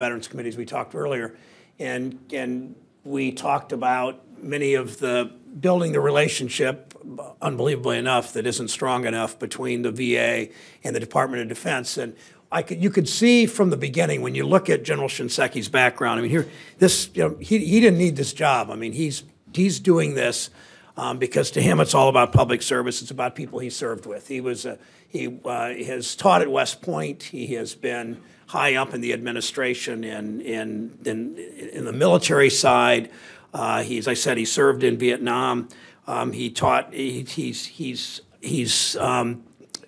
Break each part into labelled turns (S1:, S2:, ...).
S1: Veterans Committees we talked earlier, and we talked about many of the building the relationship, unbelievably enough, that isn't strong enough between the VA and the Department of Defense. And you could see from the beginning when you look at General Shinseki's background. I mean, he didn't need this job. I mean, he's doing this because to him it's all about public service. It's about people he served with. He has taught at West Point. He has been high up in the administration in the military side. As I said, he served in Vietnam. He's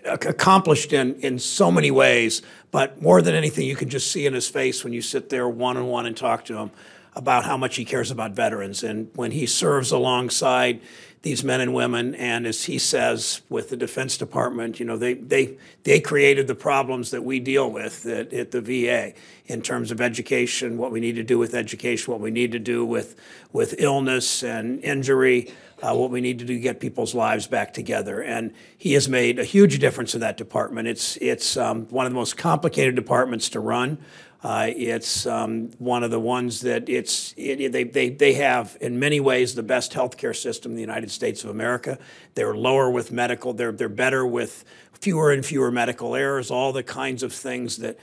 S1: accomplished in so many ways, but more than anything, you can just see in his face when you sit there one-on-one and talk to him about how much he cares about veterans. And when he serves alongside these men and women, and as he says with the Defense Department, they created the problems that we deal with at the VA in terms of education, what we need to do with education, what we need to do with illness and injury, what we need to do to get people's lives back together. And he has made a huge difference in that department. It's one of the most complicated departments to run. It's one of the ones that they have in many ways the best healthcare system in the United States of America. They're lower with medical. They're better with fewer and fewer medical errors. All the kinds of things that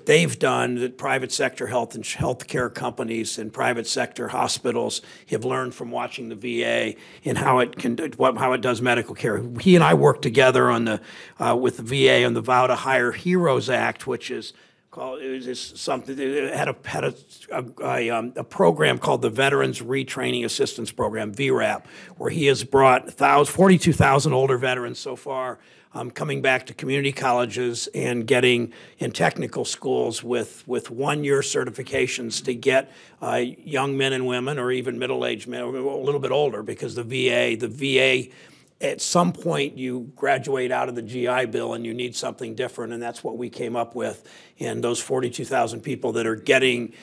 S1: they've done that private sector healthcare companies and private sector hospitals have learned from watching the VA and how it does medical care. He and I worked together with the VA on the Vow to Hire Heroes Act, which is something. It had a program called the Veterans Retraining Assistance Program, VRAP, where he has brought 42,000 older veterans so far coming back to community colleges and getting in technical schools with one-year certifications to get young men and women, or even middle-aged men, a little bit older, because the VA. At some point, you graduate out of the GI Bill and you need something different, and that's what we came up with. And those 42,000 people that are getting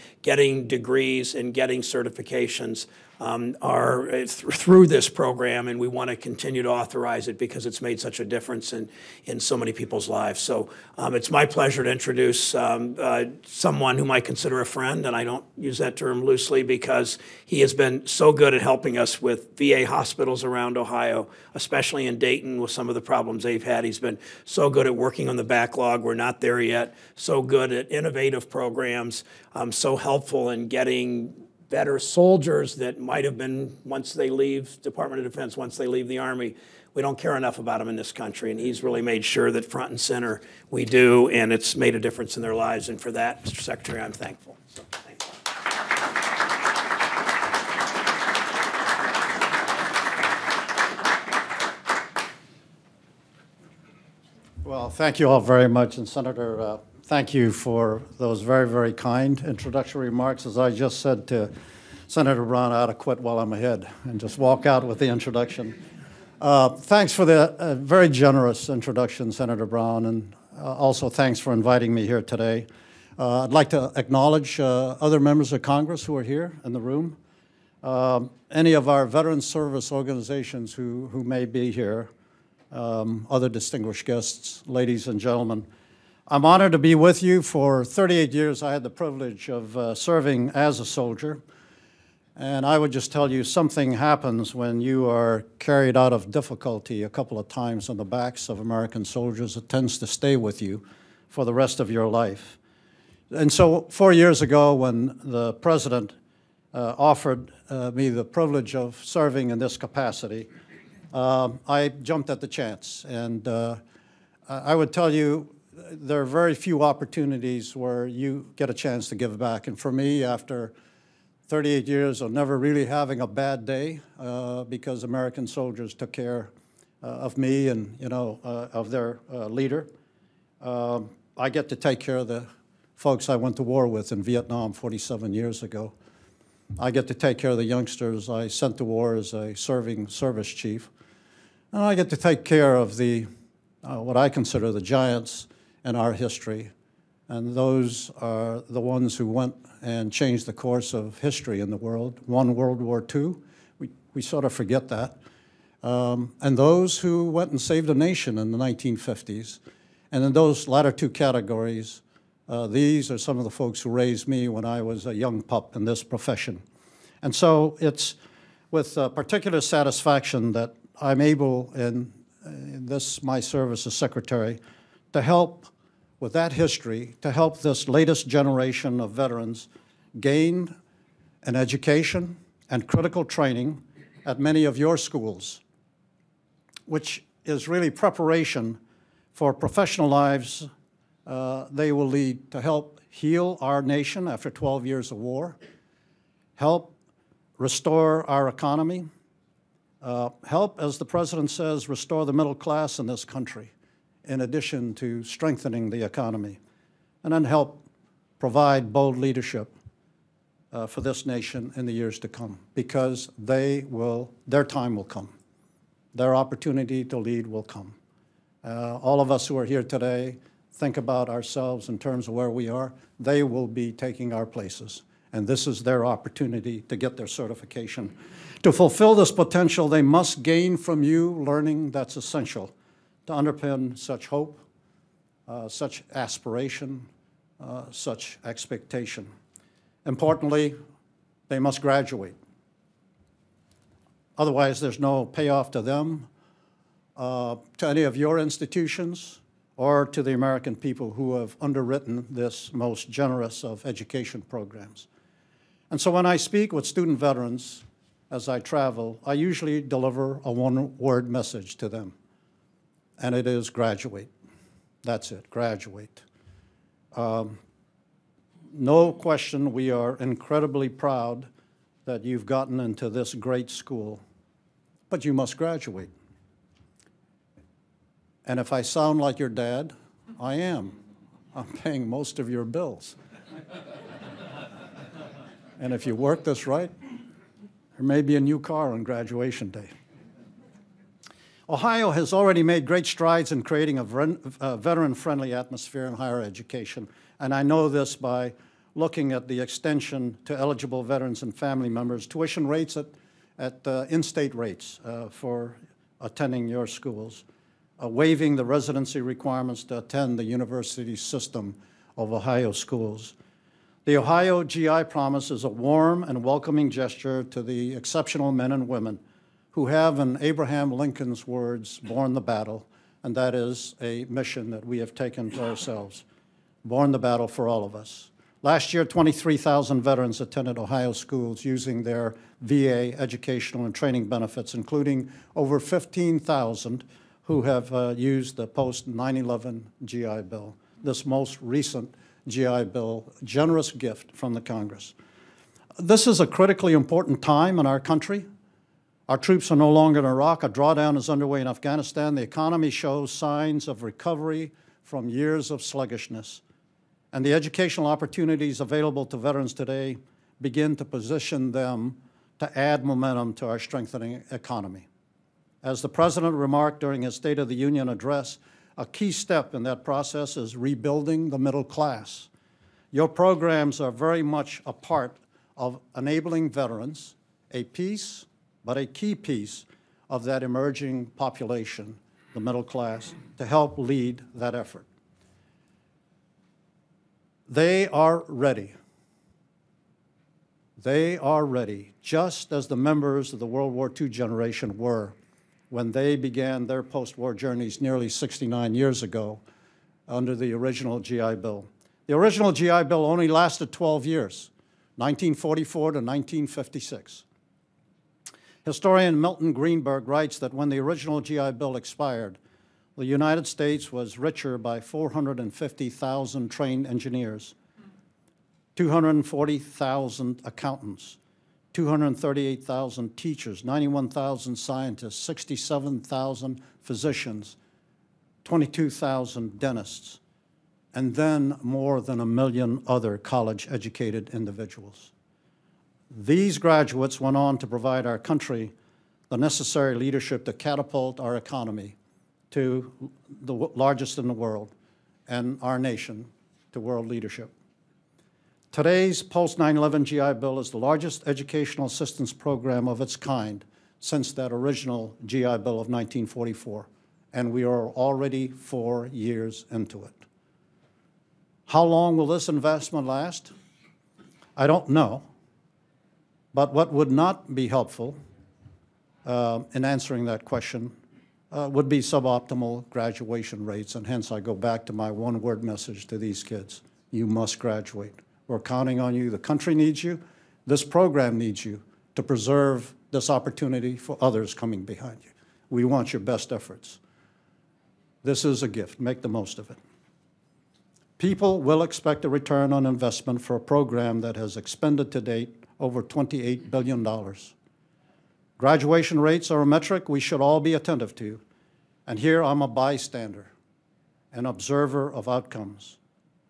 S1: degrees and getting certifications are through this program, and we want to continue to authorize it because it's made such a difference in so many people's lives. So it's my pleasure to introduce someone whom I consider a friend, and I don't use that term loosely because he has been so good at helping us with VA hospitals around Ohio, especially in Dayton with some of the problems they've had. He's been so good at working on the backlog. We're not there yet. So good at innovative programs, so helpful in getting better soldiers that might have been, once they leave Department of Defense, once they leave the Army, we don't care enough about them in this country, and he's really made sure that front and center we do, and it's made a difference in their lives, and for that, Mr. Secretary, I'm thankful. So, thank
S2: you. Well, thank you all very much, and Senator, thank you for those very, very kind introductory remarks. As I just said to Senator Brown, I ought to quit while I'm ahead and just walk out with the introduction. Thanks for the very generous introduction, Senator Brown, and also thanks for inviting me here today. I'd like to acknowledge other members of Congress who are here in the room, any of our veteran service organizations who may be here, other distinguished guests, ladies and gentlemen. I'm honored to be with you. For 38 years, I had the privilege of serving as a soldier. And I would just tell you, something happens when you are carried out of difficulty a couple of times on the backs of American soldiers. It tends to stay with you for the rest of your life. And so 4 years ago, when the President offered me the privilege of serving in this capacity, I jumped at the chance. And I would tell you, there are very few opportunities where you get a chance to give back. And for me, after 38 years of never really having a bad day because American soldiers took care of me and, of their leader, I get to take care of the folks I went to war with in Vietnam 47 years ago. I get to take care of the youngsters I sent to war as a serving service chief. And I get to take care of the, what I consider the giants in our history, and those are the ones who went and changed the course of history in the world, won World War II. We sort of forget that. And those who went and saved a nation in the 1950s. And in those latter two categories, These are some of the folks who raised me when I was a young pup in this profession. And so it's with particular satisfaction that I'm able, in this my service as secretary, to help with that history, to help this latest generation of veterans gain an education and critical training at many of your schools, which is really preparation for professional lives they will lead to help heal our nation after 12 years of war, help restore our economy, help, as the President says, restore the middle class in this country, in addition to strengthening the economy, and then help provide bold leadership for this nation in the years to come, because their time will come. Their opportunity to lead will come. All of us who are here today think about ourselves in terms of where we are. They will be taking our places, and this is their opportunity to get their certification. To fulfill this potential, they must gain from you learning that's essential to underpin such hope, such aspiration, such expectation. Importantly, they must graduate. Otherwise, there's no payoff to them, to any of your institutions, or to the American people who have underwritten this most generous of education programs. And so when I speak with student veterans as I travel, I usually deliver a one-word message to them, and it is graduate. That's it, graduate. No question, we are incredibly proud that you've gotten into this great school, but you must graduate. And if I sound like your dad, I am. I'm paying most of your bills. And if you work this right, there may be a new car on graduation day. Ohio has already made great strides in creating a veteran-friendly atmosphere in higher education, and I know this by looking at the extension to eligible veterans and family members, tuition rates at in-state rates for attending your schools, waiving the residency requirements to attend the university system of Ohio schools. The Ohio GI Promise is a warm and welcoming gesture to the exceptional men and women who have, in Abraham Lincoln's words, borne the battle, and that is a mission that we have taken to ourselves, borne the battle for all of us. Last year, 23,000 veterans attended Ohio schools using their VA educational and training benefits, including over 15,000 who have used the post-9/11 GI Bill, this most recent GI Bill, generous gift from the Congress. This is a critically important time in our country. Our troops are no longer in Iraq. A drawdown is underway in Afghanistan. The economy shows signs of recovery from years of sluggishness. And the educational opportunities available to veterans today begin to position them to add momentum to our strengthening economy. As the President remarked during his State of the Union address, a key step in that process is rebuilding the middle class. Your programs are very much a part of enabling veterans, a piece, but a key piece of that emerging population, the middle class, to help lead that effort. They are ready. They are ready, just as the members of the World War II generation were when they began their post-war journeys nearly 69 years ago under the original GI Bill. The original GI Bill only lasted 12 years, 1944 to 1956. Historian Milton Greenberg writes that when the original GI Bill expired, the United States was richer by 450,000 trained engineers, 240,000 accountants, 238,000 teachers, 91,000 scientists, 67,000 physicians, 22,000 dentists, and then more than 1 million other college-educated individuals. These graduates went on to provide our country the necessary leadership to catapult our economy to the largest in the world and our nation to world leadership. Today's post-9/11 GI Bill is the largest educational assistance program of its kind since that original GI Bill of 1944, and we are already 4 years into it. How long will this investment last? I don't know. But what would not be helpful in answering that question would be suboptimal graduation rates, and hence I go back to my one-word message to these kids. You must graduate. We're counting on you. The country needs you. This program needs you to preserve this opportunity for others coming behind you. We want your best efforts. This is a gift. Make the most of it. People will expect a return on investment for a program that has expended to date over $28 billion. Graduation rates are a metric we should all be attentive to, and here I'm a bystander, an observer of outcomes,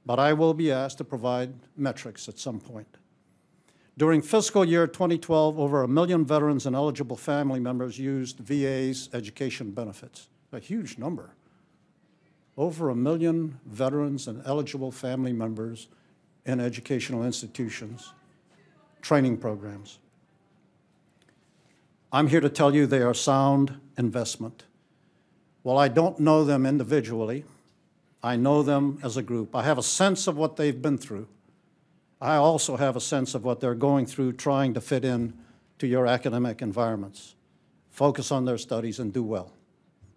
S2: but I will be asked to provide metrics at some point. During fiscal year 2012, over 1 million veterans and eligible family members used VA's education benefits, a huge number. Over 1 million veterans and eligible family members in educational institutions, training programs. I'm here to tell you they are sound investment. While I don't know them individually, I know them as a group. I have a sense of what they've been through. I also have a sense of what they're going through trying to fit in to your academic environments, focus on their studies, and do well.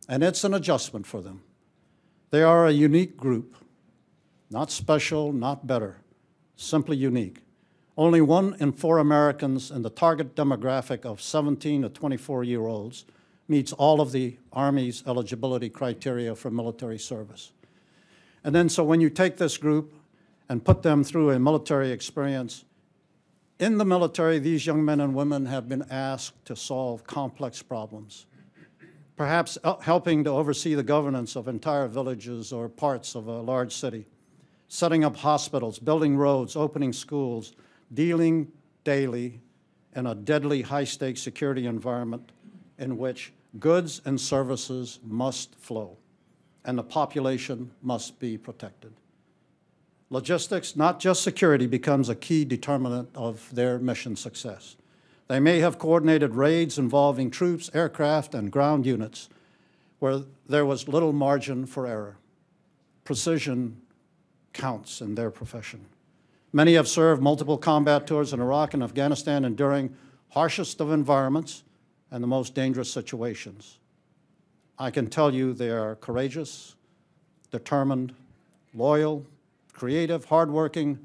S2: And it's an adjustment for them. They are a unique group, not special, not better, simply unique. Only 1 in 4 Americans in the target demographic of 17 to 24-year-olds meets all of the Army's eligibility criteria for military service. And then so when you take this group and put them through a military experience, in the military, these young men and women have been asked to solve complex problems, perhaps helping to oversee the governance of entire villages or parts of a large city, setting up hospitals, building roads, opening schools, dealing daily in a deadly high-stakes security environment in which goods and services must flow, and the population must be protected. Logistics, not just security, becomes a key determinant of their mission success. They may have coordinated raids involving troops, aircraft, and ground units where there was little margin for error. Precision counts in their profession. Many have served multiple combat tours in Iraq and Afghanistan, enduring harshest of environments and the most dangerous situations. I can tell you they are courageous, determined, loyal, creative, hardworking,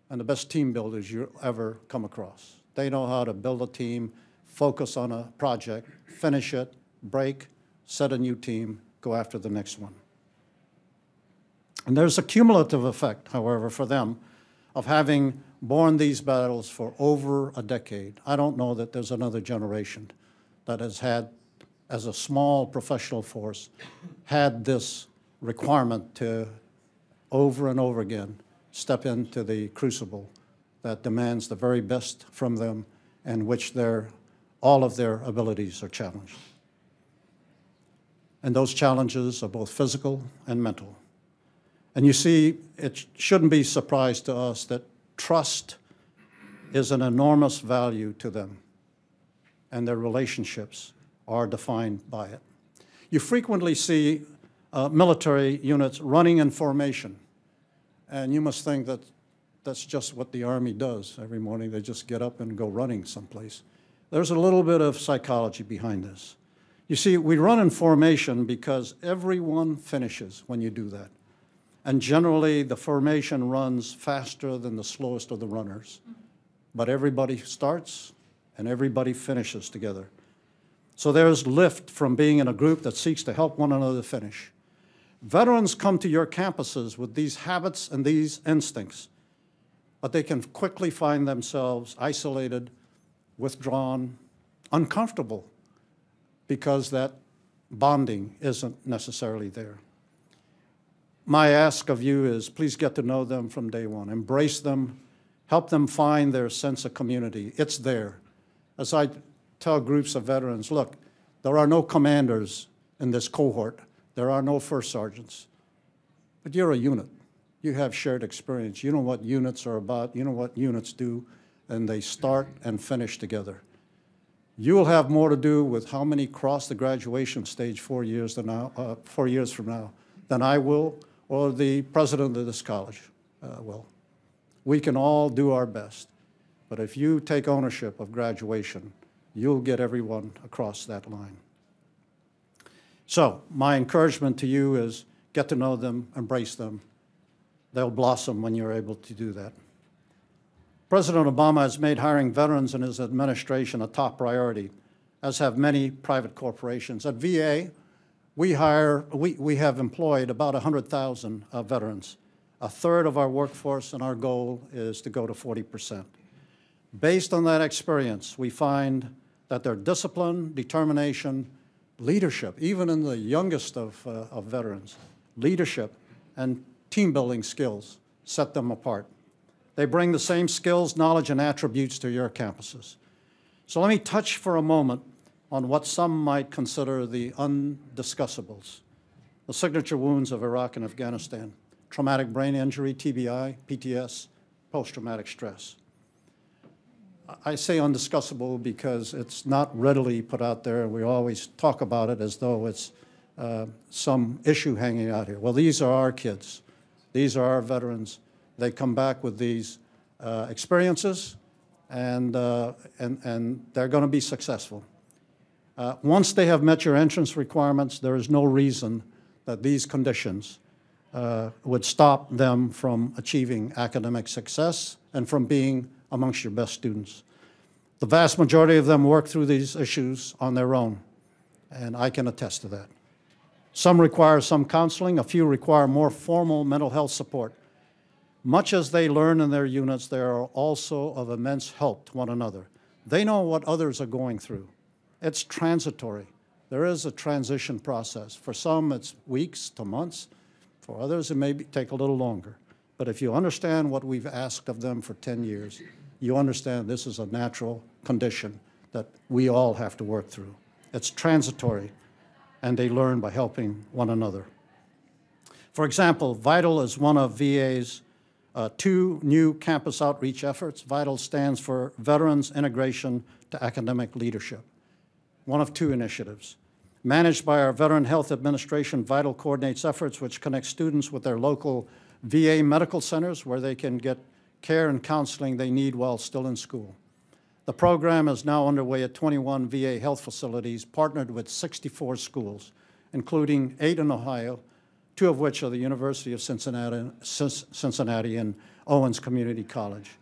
S2: and the best team builders you'll ever come across. They know how to build a team, focus on a project, finish it, break, set a new team, go after the next one. And there's a cumulative effect, however, for them of having borne these battles for over a decade. I don't know that there's another generation that has had, as a small professional force, had this requirement to over and over again step into the crucible that demands the very best from them and which all of their abilities are challenged. And those challenges are both physical and mental. And you see, it shouldn't be a surprise to us that trust is an enormous value to them, and their relationships are defined by it. You frequently see military units running in formation, and you must think that that's just what the Army does every morning. They just get up and go running someplace. There's a little bit of psychology behind this. You see, we run in formation because everyone finishes when you do that. And generally, the formation runs faster than the slowest of the runners. But everybody starts and everybody finishes together. So there's lift from being in a group that seeks to help one another finish. Veterans come to your campuses with these habits and these instincts, but they can quickly find themselves isolated, withdrawn, uncomfortable, because that bonding isn't necessarily there. My ask of you is please get to know them from day one. Embrace them. Help them find their sense of community. It's there. As I tell groups of veterans, look, there are no commanders in this cohort. There are no first sergeants. But you're a unit. You have shared experience. You know what units are about. You know what units do, and they start and finish together. You will have more to do with how many cross the graduation stage 4 years from now than I will, or the president of this college will. We can all do our best, but if you take ownership of graduation, you'll get everyone across that line. So my encouragement to you is get to know them, embrace them. They'll blossom when you're able to do that. President Obama has made hiring veterans in his administration a top priority, as have many private corporations. At VA, we have employed about 100,000 veterans, a third of our workforce, and our goal is to go to 40%. Based on that experience, we find that their discipline, determination, leadership, even in the youngest of veterans, leadership and team-building skills set them apart. They bring the same skills, knowledge, and attributes to your campuses. So let me touch for a moment on what some might consider the undiscussables: the signature wounds of Iraq and Afghanistan, traumatic brain injury, TBI, PTS, post-traumatic stress. I say undiscussable because it's not readily put out there, and we always talk about it as though it's some issue hanging out here. Well, these are our kids. These are our veterans. They come back with these experiences, and they're going to be successful. Once they have met your entrance requirements, there is no reason that these conditions would stop them from achieving academic success and from being amongst your best students. The vast majority of them work through these issues on their own, and I can attest to that. Some require some counseling, a few require more formal mental health support. Much as they learn in their units, they are also of immense help to one another. They know what others are going through. It's transitory. There is a transition process. For some, it's weeks to months. For others, it may take a little longer. But if you understand what we've asked of them for 10 years, you understand this is a natural condition that we all have to work through. It's transitory, and they learn by helping one another. For example, VITAL is one of VA's 2 new campus outreach efforts. VITAL stands for Veterans Integration to Academic Leadership, one of 2 initiatives. Managed by our Veteran Health Administration, VITAL coordinates efforts which connect students with their local VA medical centers where they can get care and counseling they need while still in school. The program is now underway at 21 VA health facilities, partnered with 64 schools, including 8 in Ohio, 2 of which are the University of Cincinnati and Owens Community College.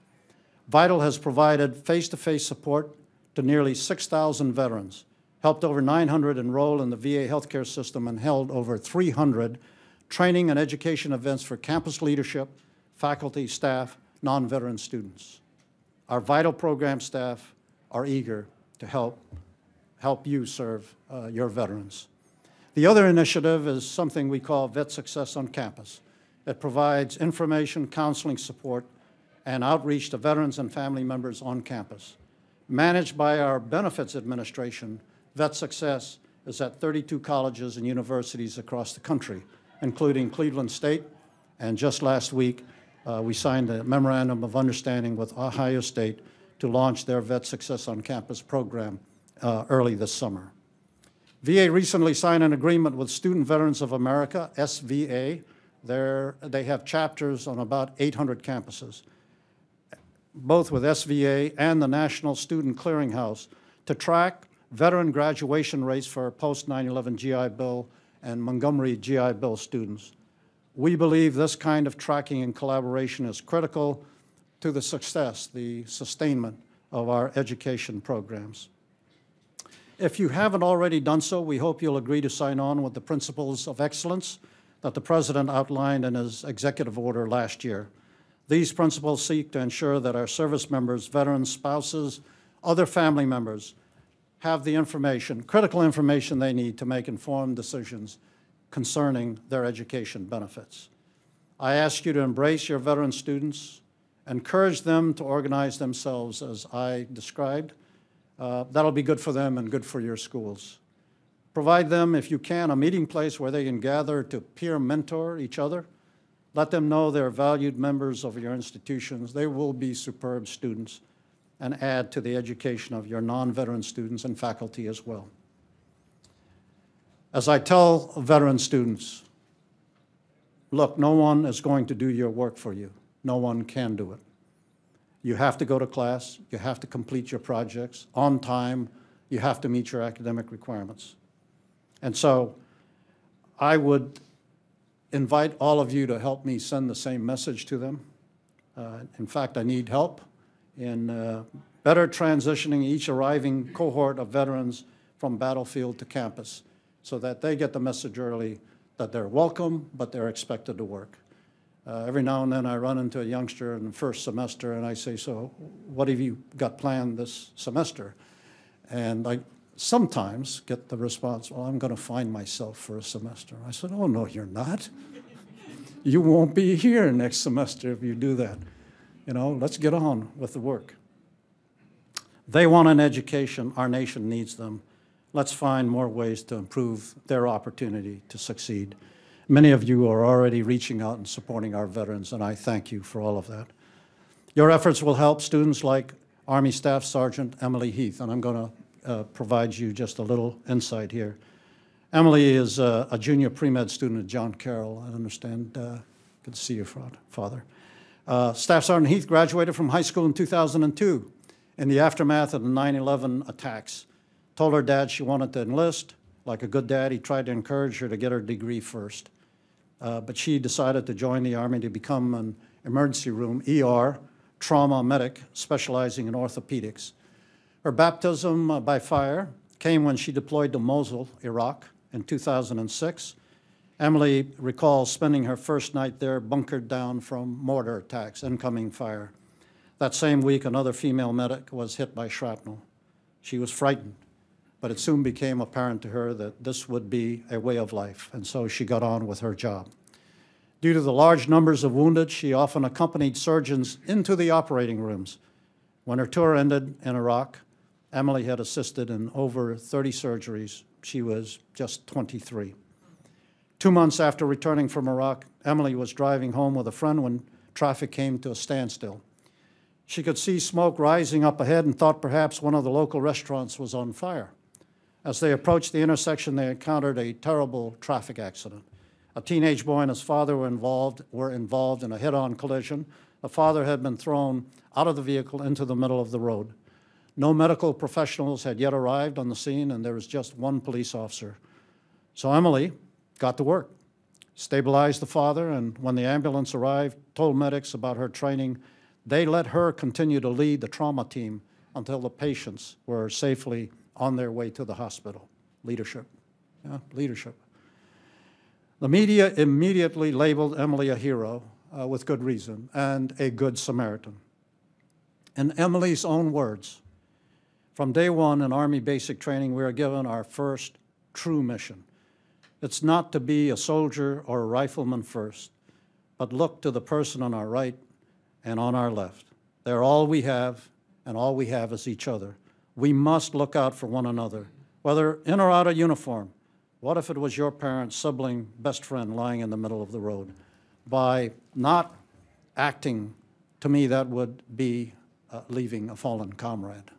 S2: VITAL has provided face-to-face support to nearly 6,000 veterans, helped over 900 enroll in the VA healthcare system, and held over 300 training and education events for campus leadership, faculty, staff, non-veteran students. Our VITAL program staff are eager to help you serve your veterans. The other initiative is something we call Vet Success on Campus. It provides information, counseling support, and outreach to veterans and family members on campus. Managed by our Benefits Administration, Vet Success is at 32 colleges and universities across the country, including Cleveland State, and just last week, we signed a memorandum of understanding with Ohio State to launch their Vet Success on Campus program early this summer. VA recently signed an agreement with Student Veterans of America, SVA. They have chapters on about 800 campuses, both with SVA and the National Student Clearinghouse, to track veteran graduation rates for post-9/11 GI Bill and Montgomery GI Bill students. We believe this kind of tracking and collaboration is critical to the success, the sustainment of our education programs. If you haven't already done so, we hope you'll agree to sign on with the principles of excellence that the President outlined in his executive order last year. These principles seek to ensure that our service members, veterans, spouses, other family members have the information, critical information they need to make informed decisions concerning their education benefits. I ask you to embrace your veteran students, encourage them to organize themselves as I described. That'll be good for them and good for your schools. Provide them, if you can, a meeting place where they can gather to peer mentor each other. Let them know they're valued members of your institutions. They will be superb students and add to the education of your non-veteran students and faculty as well. As I tell veteran students, look, no one is going to do your work for you. No one can do it. You have to go to class. You have to complete your projects on time. You have to meet your academic requirements. And so I would invite all of you to help me send the same message to them. In fact, I need help in better transitioning each arriving cohort of veterans from battlefield to campus so that they get the message early that they're welcome, but they're expected to work. Every now and then I run into a youngster in the first semester and I say, so what have you got planned this semester? And I sometimes get the response, well, I'm going to find myself for a semester. I said, oh, no, you're not. You won't be here next semester if you do that. You know, let's get on with the work. They want an education. Our nation needs them. Let's find more ways to improve their opportunity to succeed. Many of you are already reaching out and supporting our veterans, and I thank you for all of that. Your efforts will help students like Army Staff Sergeant Emily Heath, and I'm going to provide you just a little insight here. Emily is a junior pre-med student at John Carroll, I understand. Good to see you, Father. Staff Sergeant Heath graduated from high school in 2002 in the aftermath of the 9/11 attacks. Told her dad she wanted to enlist. Like a good dad, he tried to encourage her to get her degree first. But she decided to join the Army to become an emergency room ER trauma medic specializing in orthopedics. Her baptism by fire came when she deployed to Mosul, Iraq in 2006. Emily recalls spending her first night there bunkered down from mortar attacks, incoming fire. That same week, another female medic was hit by shrapnel. She was frightened, but it soon became apparent to her that this would be a way of life, and so she got on with her job. Due to the large numbers of wounded, she often accompanied surgeons into the operating rooms. When her tour ended in Iraq, Emily had assisted in over 30 surgeries. She was just 23. 2 months after returning from Iraq, Emily was driving home with a friend when traffic came to a standstill. She could see smoke rising up ahead and thought perhaps one of the local restaurants was on fire. As they approached the intersection, they encountered a terrible traffic accident. A teenage boy and his father were involved in a head-on collision. The father had been thrown out of the vehicle into the middle of the road. No medical professionals had yet arrived on the scene, and there was just one police officer. So Emily got to work, stabilized the father, and when the ambulance arrived, told medics about her training. They let her continue to lead the trauma team until the patients were safely on their way to the hospital. Leadership, yeah, leadership. The media immediately labeled Emily a hero, with good reason, and a good Samaritan. In Emily's own words, from day one in Army basic training, we are given our first true mission. It's not to be a soldier or a rifleman first, but look to the person on our right and on our left. They're all we have, and all we have is each other. We must look out for one another, whether in or out of uniform. What if it was your parent, sibling, best friend lying in the middle of the road? By not acting, to me, that would be leaving a fallen comrade.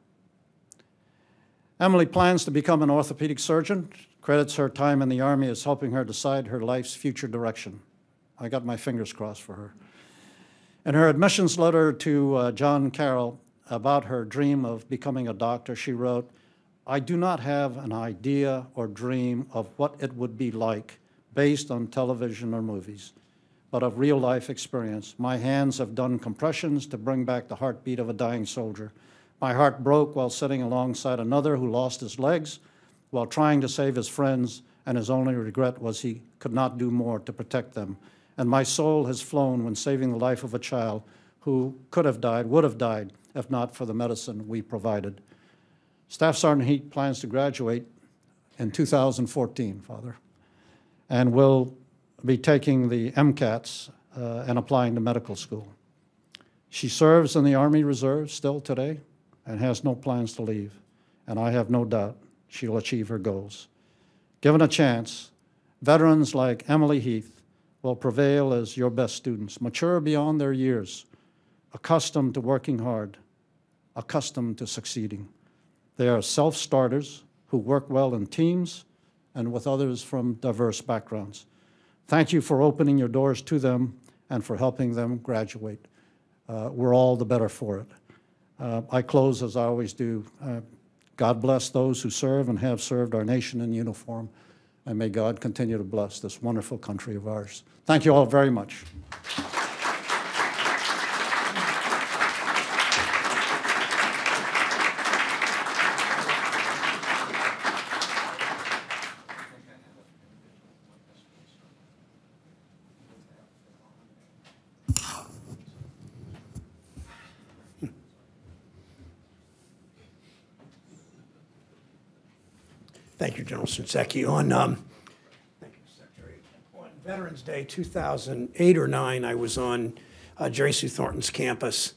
S2: Emily plans to become an orthopedic surgeon, credits her time in the Army as helping her decide her life's future direction. I got my fingers crossed for her. In her admissions letter to John Carroll about her dream of becoming a doctor, she wrote, I do not have an idea or dream of what it would be like based on television or movies, but of real-life experience. My hands have done compressions to bring back the heartbeat of a dying soldier. My heart broke while sitting alongside another who lost his legs while trying to save his friends, and his only regret was he could not do more to protect them. And my soul has flown when saving the life of a child who could have died, would have died, if not for the medicine we provided. Staff Sergeant Heath plans to graduate in 2014, Father, and will be taking the MCATs and applying to medical school. She serves in the Army Reserve still today and has no plans to leave, and I have no doubt she'll achieve her goals. Given a chance, veterans like Emily Heath will prevail as your best students, mature beyond their years, accustomed to working hard, accustomed to succeeding. They are self-starters who work well in teams and with others from diverse backgrounds. Thank you for opening your doors to them and for helping them graduate. We're all the better for it. I close, as I always do. God bless those who serve and have served our nation in uniform, and may God continue to bless this wonderful country of ours. Thank you all very much.
S1: Thank you, General Shinseki. Thank you, Secretary. On Veterans Day 2008 or 9, I was on Jerry Sue Thornton's campus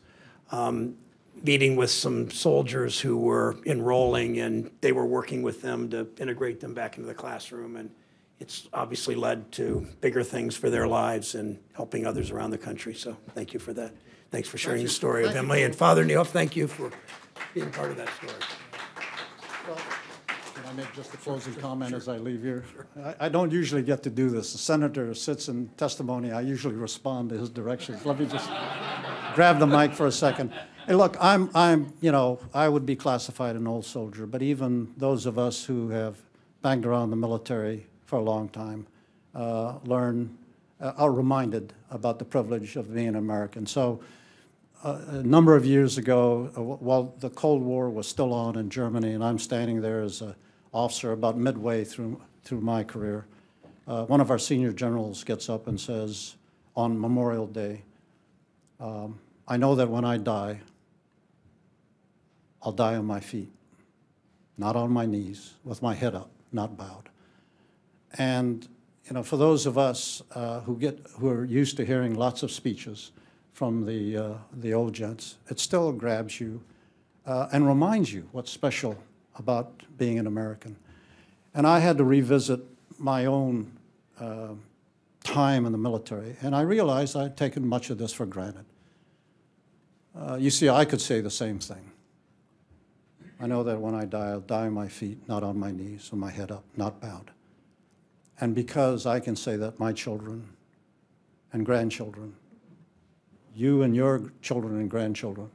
S1: meeting with some soldiers who were enrolling, and they were working with them to integrate them back into the classroom. And it's obviously led to bigger things for their lives and helping others around the country. So thank you for that. Thanks for sharing the story of Emily. And Father Neil, thank you for being part of that story.
S2: Well, can I make just a closing comment as I leave here? I don't usually get to do this. The senator sits in testimony. I usually respond to his directions. Let me just grab the mic for a second. Hey, look, you know, I would be classified an old soldier, but even those of us who have banged around the military for a long time are reminded about the privilege of being an American. So a number of years ago, while the Cold War was still on in Germany, and I'm standing there as an officer about midway through my career, one of our senior generals gets up and says on Memorial Day, I know that when I die, I'll die on my feet, not on my knees, with my head up, not bowed. And you know, for those of us who are used to hearing lots of speeches from the old gents, it still grabs you and reminds you what's special about being an American. And I had to revisit my own time in the military, and I realized I'd taken much of this for granted. You see, I could say the same thing. I know that when I die, I'll die on my feet, not on my knees, with my head up, not bowed. And because I can say that, my children and grandchildren, you and your children and grandchildren,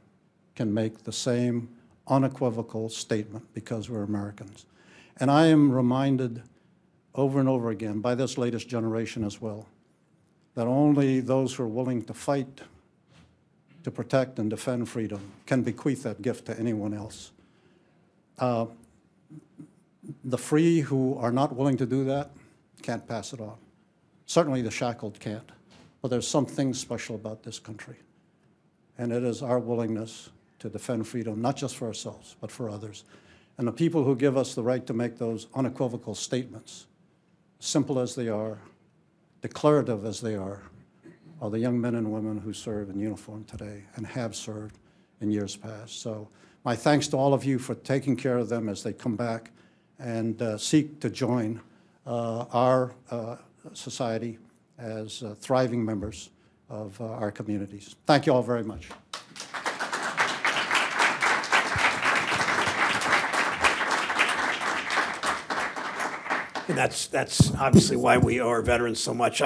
S2: can make the same unequivocal statement because we're Americans. And I am reminded over and over again by this latest generation as well that only those who are willing to fight to protect and defend freedom can bequeath that gift to anyone else. The free who are not willing to do that can't pass it on. Certainly the shackled can't. But there's something special about this country. And it is our willingness to defend freedom, not just for ourselves, but for others. And the people who give us the right to make those unequivocal statements, simple as they are, declarative as they are the young men and women who serve in uniform today and have served in years past. So my thanks to all of you for taking care of them as they come back and seek to join our society as thriving members of our communities. Thank you all very much.
S1: And that's obviously why we owe our veterans so much.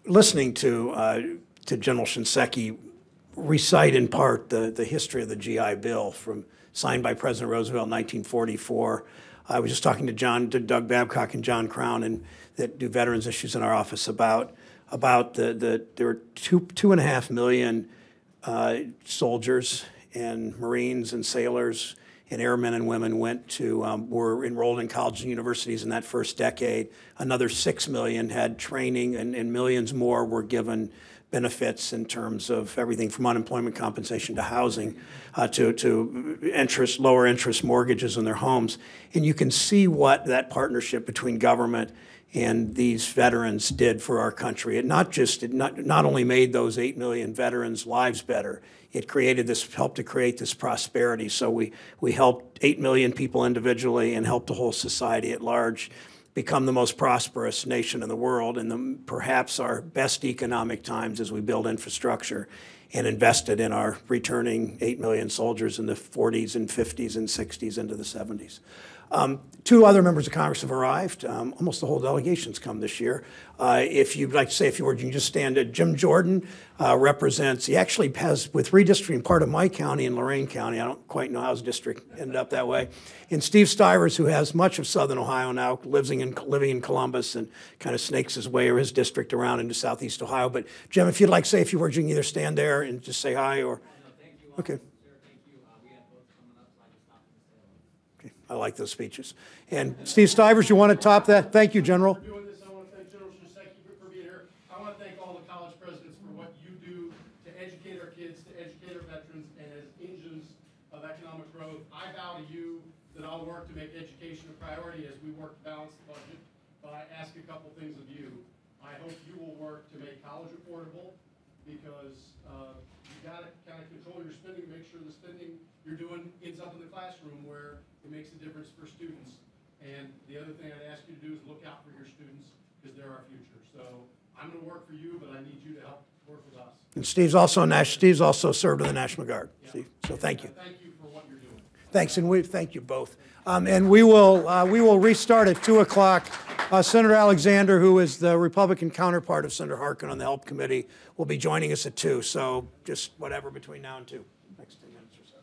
S1: Listening to General Shinseki recite in part the history of the GI Bill signed by President Roosevelt in 1944. I was just talking to Doug Babcock and John Crown that do veterans issues in our office about there were 2.5 million soldiers and Marines and sailors and airmen and women were enrolled in colleges and universities in that first decade. Another 6 million had training, and millions more were given benefits in terms of everything from unemployment compensation to housing, to lower interest mortgages in their homes. And you can see what that partnership between government and these veterans did for our country. It not only made those 8 million veterans' lives better, it helped to create this prosperity. So we helped 8 million people individually and helped the whole society at large become the most prosperous nation in the world and perhaps our best economic times as we build infrastructure. and invested in our returning 8 million soldiers in the 40s and 50s and 60s into the 70s. Two other members of Congress have arrived. Almost the whole delegation's come this year. If you'd like to say a few words, you can just stand. Jim Jordan represents, he actually has, with redistricting, part of my county in Lorain County. I don't quite know how his district ended up that way. And Steve Stivers, who has much of southern Ohio now, living in Columbus and kind of snakes his way or his district around into southeast Ohio. But Jim, if you'd like to say a few words, you can either stand there and just say hi or. Okay. I like those speeches. And Steve Stivers, you want to top that? Thank you, General.
S3: For doing this, I want to thank General Shinseki for being here. I want to thank all the college presidents for what you do to educate our kids, to educate our veterans, and as engines of economic growth. I vow to you that I'll work to make education a priority as we work to balance the budget. But I ask a couple things of you. I hope you will work to make college affordable, because you got to kind of control your spending, make sure the spending you're doing ends up in the classroom where it makes a difference for students. And the other thing I'd ask you to do is look out for your students, because they're our future. So I'm going to work for you, but I need you to help work with us.
S1: And Steve's also served in the National Guard. Yeah. Steve, so thank you.
S3: Thank you for what you're doing.
S1: Thanks, and we thank you both. And we will restart at 2 o'clock. Senator Alexander, who is the Republican counterpart of Senator Harkin on the Help Committee, will be joining us at 2. So just whatever between now and 2. Next 10 minutes or so.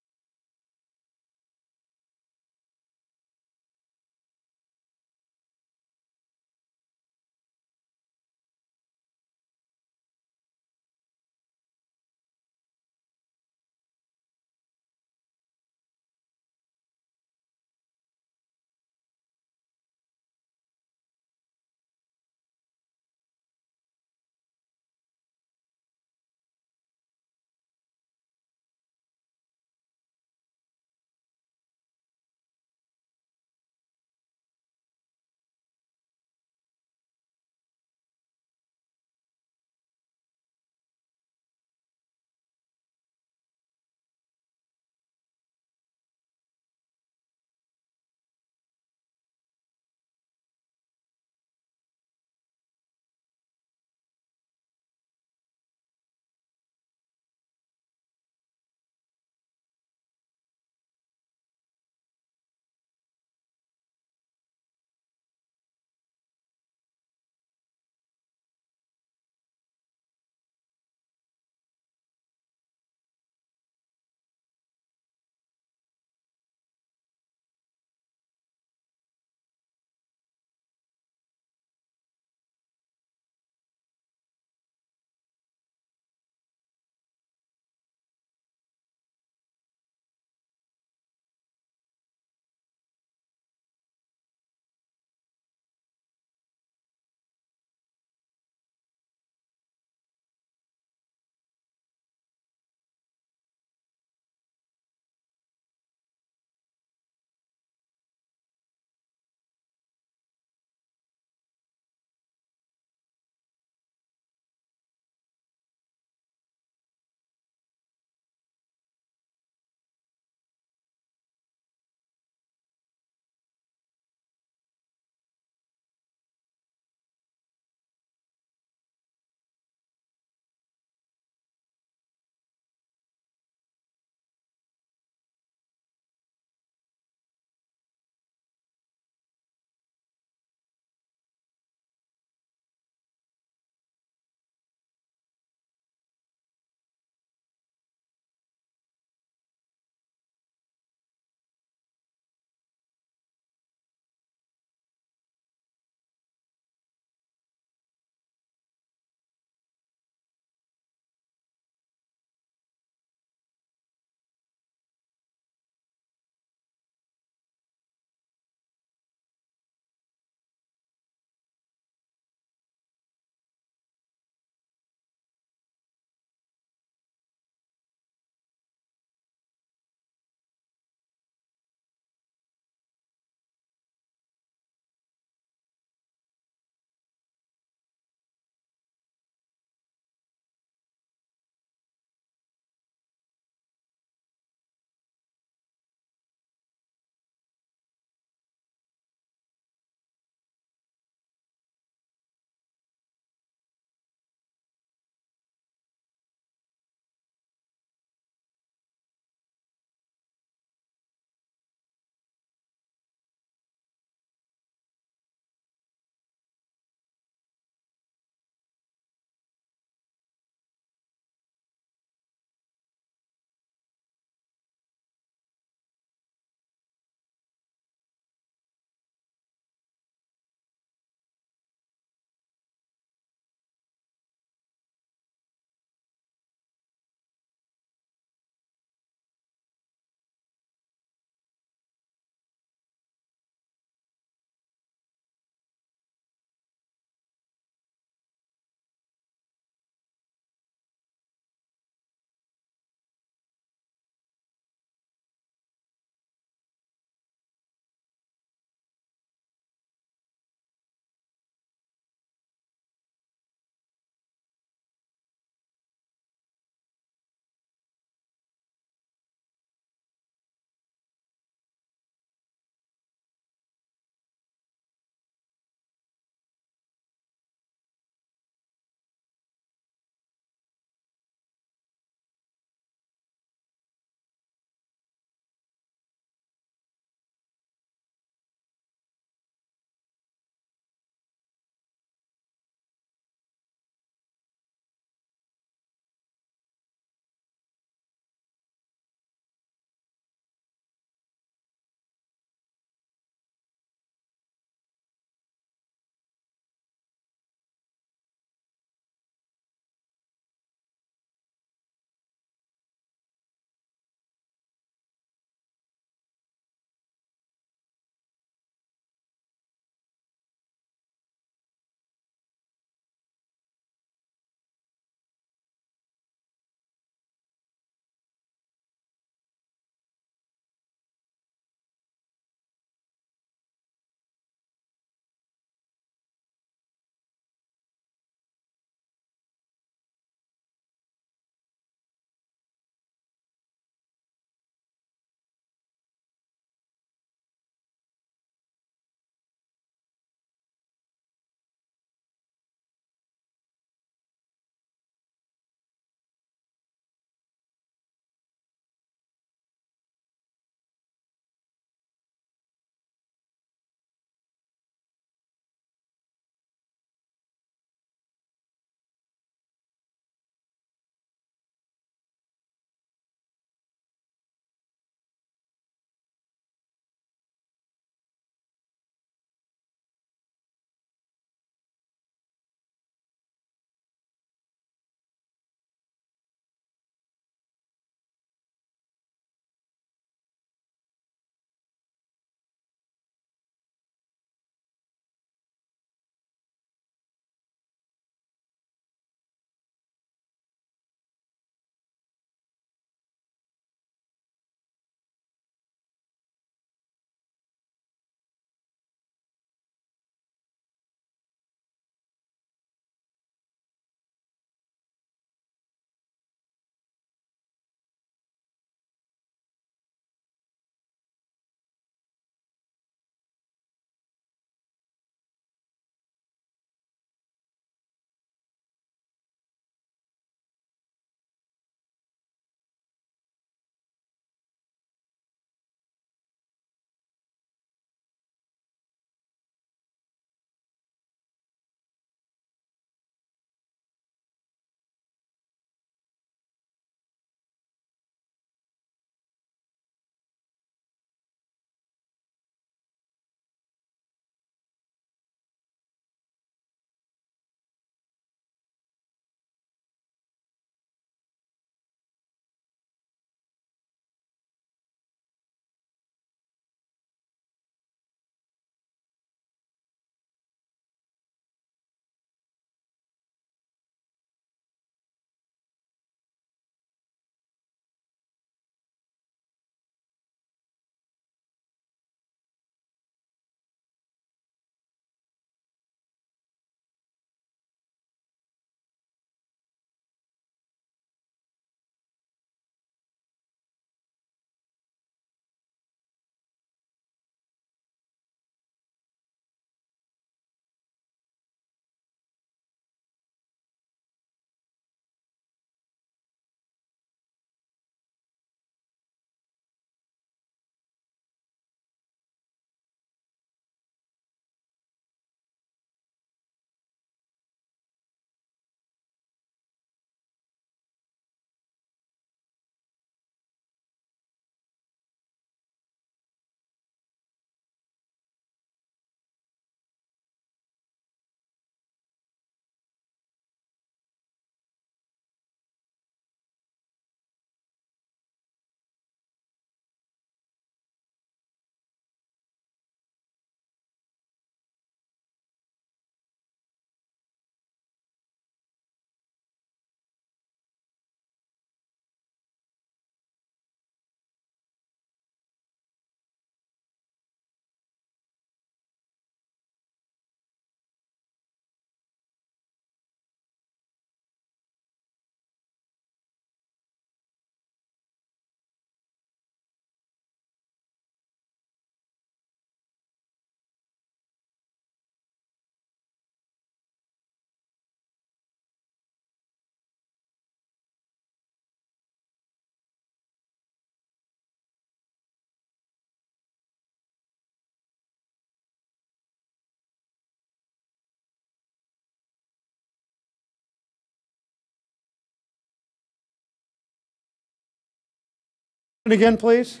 S1: And again, please.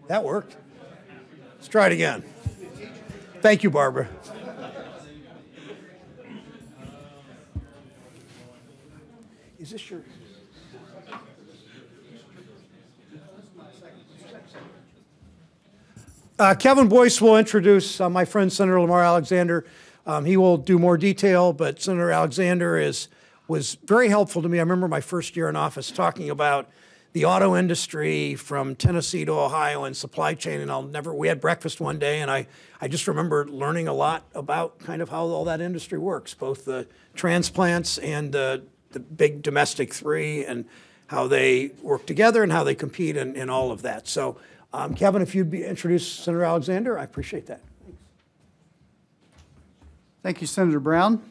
S1: That worked. Let's try it again. Thank you, Barbara. Is this your... Kevin Boyce will introduce my friend Senator Lamar Alexander. He will do more detail, but Senator Alexander was very helpful to me. I remember my first year in office talking about the auto industry from Tennessee to Ohio and supply chain, and we had breakfast one day, and I just remember learning a lot about kind of how all that industry works, both the transplants and the big domestic three, and how they work together and how they compete in all of that. So Kevin, if you'd introduce Senator Alexander, I appreciate that.
S4: Thank you, Senator Brown.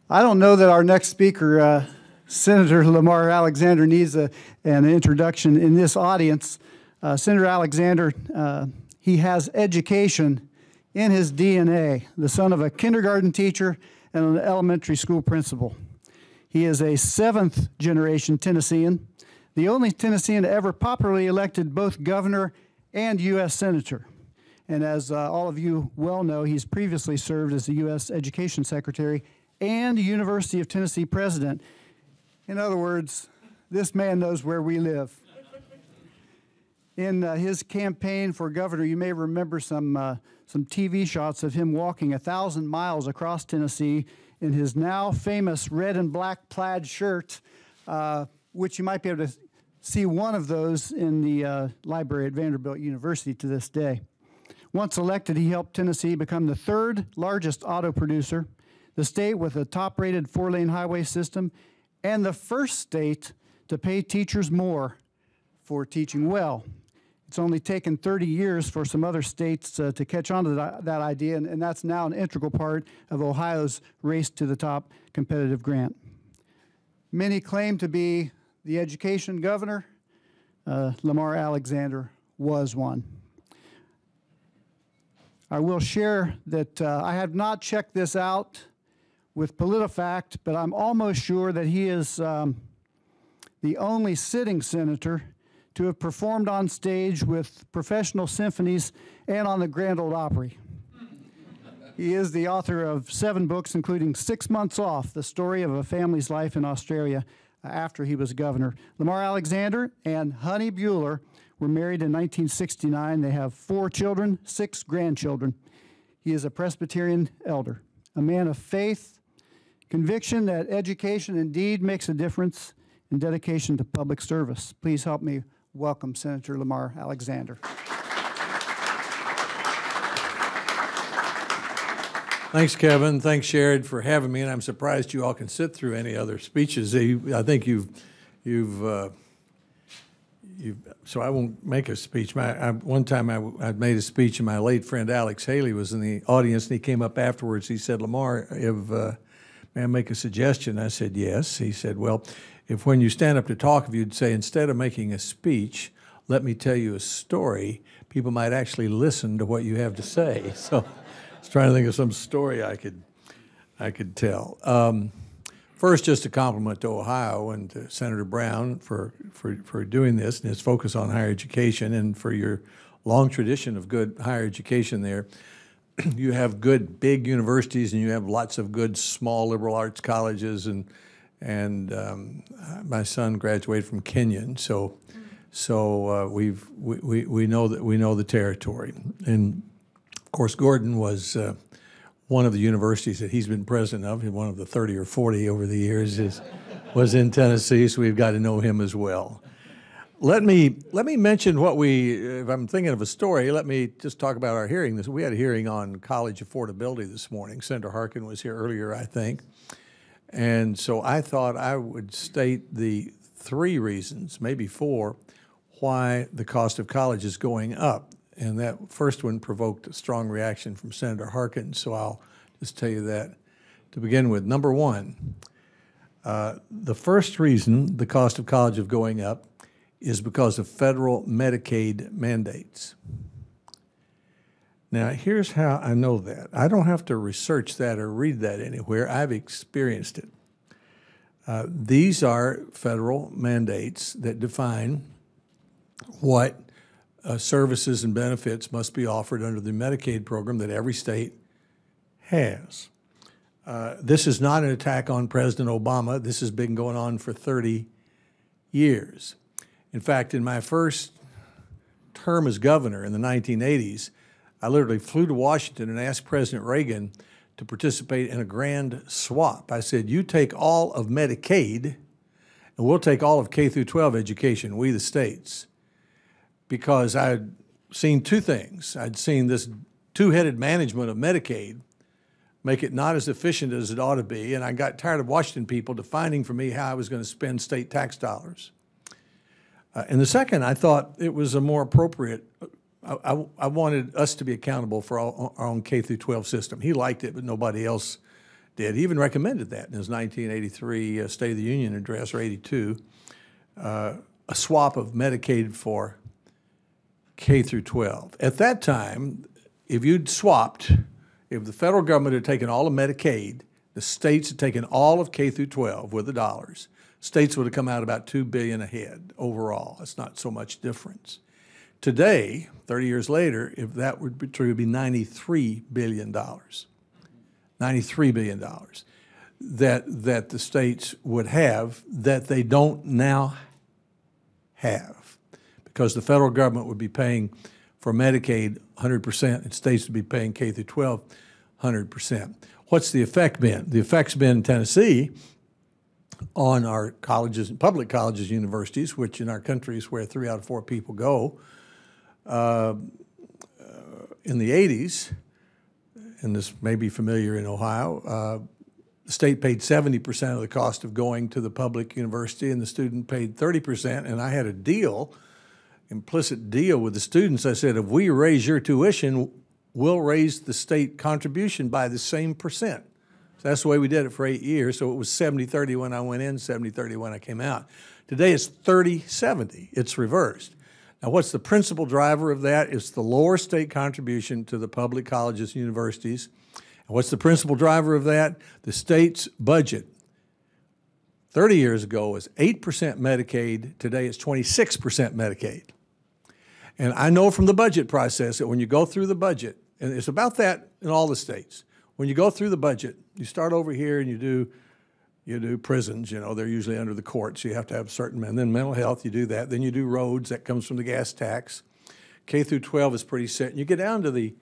S4: I don't know that our next speaker, Senator Lamar Alexander, needs an introduction in this audience. Senator Alexander, he has education in his DNA, the son of a kindergarten teacher and an elementary school principal. He is a seventh-generation Tennessean, the only Tennessean to ever popularly elected both governor and U.S. Senator. And as all of you well know, he's previously served as the U.S. Education Secretary and University of Tennessee President. In other words, this man knows where we live. In his campaign for governor, you may remember some TV shots of him walking 1,000 miles across Tennessee in his now famous red and black plaid shirt, which you might be able to see one of those in the library at Vanderbilt University to this day. Once elected, he helped Tennessee become the third largest auto producer, the state with a top-rated four-lane highway system, and the first state to pay teachers more for teaching well. It's only taken 30 years for some other states to catch on to that idea, and that's now an integral part of Ohio's race to the top competitive grant. Many claim to be the education governor. Lamar Alexander was one. I will share that I have not checked this out with PolitiFact, but I'm almost sure that he is the only sitting senator to have performed on stage with professional symphonies and on the Grand Ole Opry. He is the author of 7 books, including 6 Months Off, the story of a family's life in Australia after he was governor. Lamar Alexander and Honey Bueller were married in 1969. They have 4 children, 6 grandchildren. He is a Presbyterian elder, a man of faith, conviction that education indeed makes a difference, and dedication to public service. Please help me welcome Senator Lamar Alexander.
S5: Thanks, Kevin. Thanks, Sherrod, for having me. And I'm surprised you all can sit through any other speeches. I think so I won't make a speech. One time I'd made a speech, and my late friend Alex Haley was in the audience, and he came up afterwards. He said, Lamar, may I make a suggestion? I said, yes. He said, well, if when you stand up to talk, if you'd say, instead of making a speech, let me tell you a story, people might actually listen to what you have to say. So I was trying to think of some story I could tell. First, just a compliment to Ohio and to Senator Brown for doing this and his focus on higher education, and for your long tradition of good higher education there. You have good big universities, and you have lots of good small liberal arts colleges, and my son graduated from Kenyon, so we know the territory. And of course, Gordon was one of the universities that he's been president of, one of the 30 or 40 over the years, was in Tennessee, so we've got to know him as well. Let me mention if I'm thinking of a story, let me just talk about our hearing. We had a hearing on college affordability this morning. Senator Harkin was here earlier, I think. And so I thought I would state the 3 reasons, maybe 4, why the cost of college is going up. And that first one provoked a strong reaction from Senator Harkin, so I'll just tell you that to begin with. Number 1, the first reason the cost of college is going up is because of federal Medicaid mandates. Now, here's how I know that. I don't have to research that or read that anywhere. I've experienced it. These are federal mandates that define what services and benefits must be offered under the Medicaid program that every state has. This is not an attack on President Obama. This has been going on for 30 years. In fact, in my first term as governor in the 1980s, I literally flew to Washington and asked President Reagan to participate in a grand swap. I said, you take all of Medicaid, and we'll take all of K through 12 education, we the states. Because I'd seen two things. I'd seen this two-headed management of Medicaid make it not as efficient as it ought to be, and I got tired of Washington people defining for me how I was going to spend state tax dollars. And the second, I thought it was a more appropriate, I wanted us to be accountable for our own K through 12 system. He liked it, but nobody else did. He even recommended that in his 1983 State of the Union address, or 82, a swap of Medicaid for K through 12. At that time, if you'd swapped, if the federal government had taken all of Medicaid, the states had taken all of K through 12 with the dollars, states would have come out about $2 billion ahead overall. It's not so much difference. Today, 30 years later, if that would be true, it would be $93 billion. $93 billion that the states would have that they don't now have, because the federal government would be paying for Medicaid 100% and states would be paying K through 12 100%. What's the effect been? The effect's been in Tennessee on our colleges, public colleges, universities, which in our country is where 3 out of 4 people go. In the 80s, and this may be familiar in Ohio, the state paid 70% of the cost of going to the public university, and the student paid 30%. And I had a deal, implicit deal with the students. I said, if we raise your tuition, we'll raise the state contribution by the same percent. So that's the way we did it for 8 years. So it was 70-30 when I went in, 70-30 when I came out. Today it's 30-70. It's reversed. Now, what's the principal driver of that? It's the lower state contribution to the public colleges and universities. And what's the principal driver of that? The state's budget 30 years ago was 8% Medicaid. Today it's 26% Medicaid. And I know from the budget process that when you go through the budget, and it's about that in all the states, when you go through the budget, you start over here and you do prisons, you know, they're usually under the courts. You have to have certain, and then mental health, you do that. Then you do roads, that comes from the gas tax. K through 12 is pretty set. And you get down to the,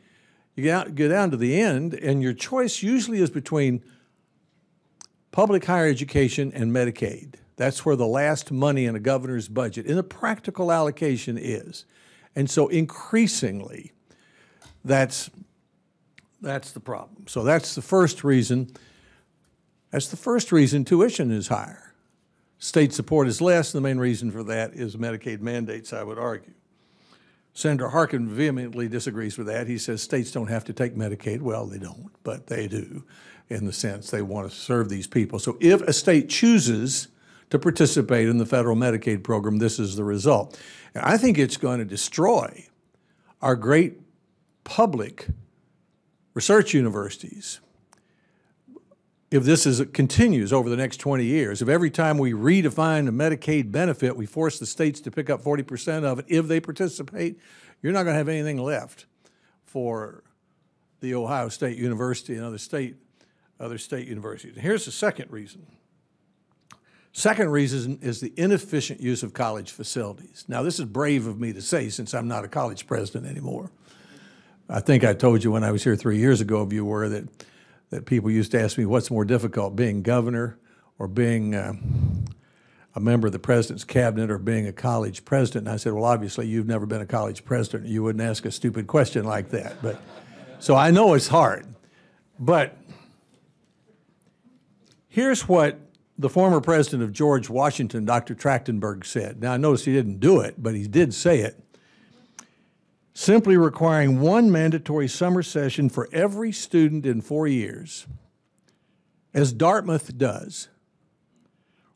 S5: get down to the end, and your choice usually is between public higher education and Medicaid. That's where the last money in a governor's budget, in a practical allocation, is. And so increasingly, that's the problem. So that's the first reason. That's the first reason tuition is higher. State support is less. The main reason for that is Medicaid mandates, I would argue. Senator Harkin vehemently disagrees with that. He says states don't have to take Medicaid. Well, they don't, but they do in the sense they want to serve these people. So if a state chooses to participate in the federal Medicaid program, this is the result. And I think it's going to destroy our great public research universities if this continues over the next 20 years. If every time we redefine a Medicaid benefit, we force the states to pick up 40% of it, if they participate, you're not going to have anything left for the Ohio State University and other state universities. And here's the second reason. Second reason is the inefficient use of college facilities. Now, this is brave of me to say since I'm not a college president anymore. I think I told you when I was here 3 years ago, if you were, that people used to ask me what's more difficult, being governor or being a member of the president's cabinet or being a college president. And I said, well, obviously you've never been a college president. You wouldn't ask a stupid question like that. But so I know it's hard. But here's what the former president of George Washington, Dr. Trachtenberg, said. Now, I notice he didn't do it, but he did say it. Simply requiring one mandatory summer session for every student in 4 years, as Dartmouth does,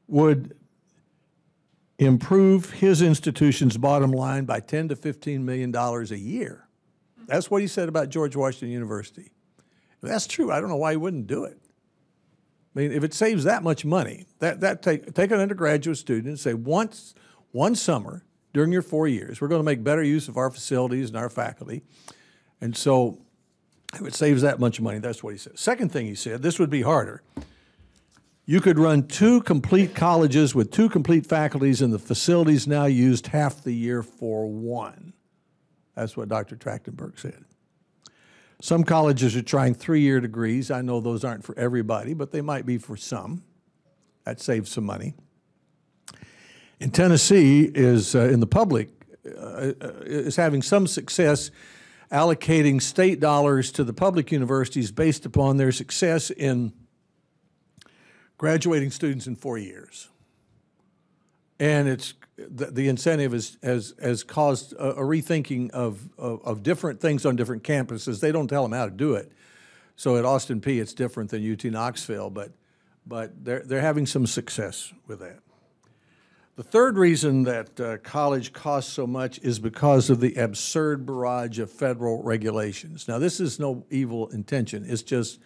S5: would improve his institution's bottom line by $10 to $15 million a year. That's what he said about George Washington University. If that's true, I don't know why he wouldn't do it. I mean, if it saves that much money, take an undergraduate student and say one summer during your 4 years. We're going to make better use of our facilities and our faculty. And so if it saves that much money, that's what he said. Second thing he said, this would be harder. You could run 2 complete colleges with 2 complete faculties, and the facilities now used half the year for 1. That's what Dr. Trachtenberg said. Some colleges are trying 3-year degrees. I know those aren't for everybody, but they might be for some. That saves some money. In Tennessee, is in the public is having some success allocating state dollars to the public universities based upon their success in graduating students in 4 years. And it's the incentive has caused a rethinking of different things on different campuses. They don't tell them how to do it. So at Austin Peay, it's different than UT Knoxville, but they're having some success with that. The third reason that college costs so much is because of the absurd barrage of federal regulations. Now, this is no evil intention. It's just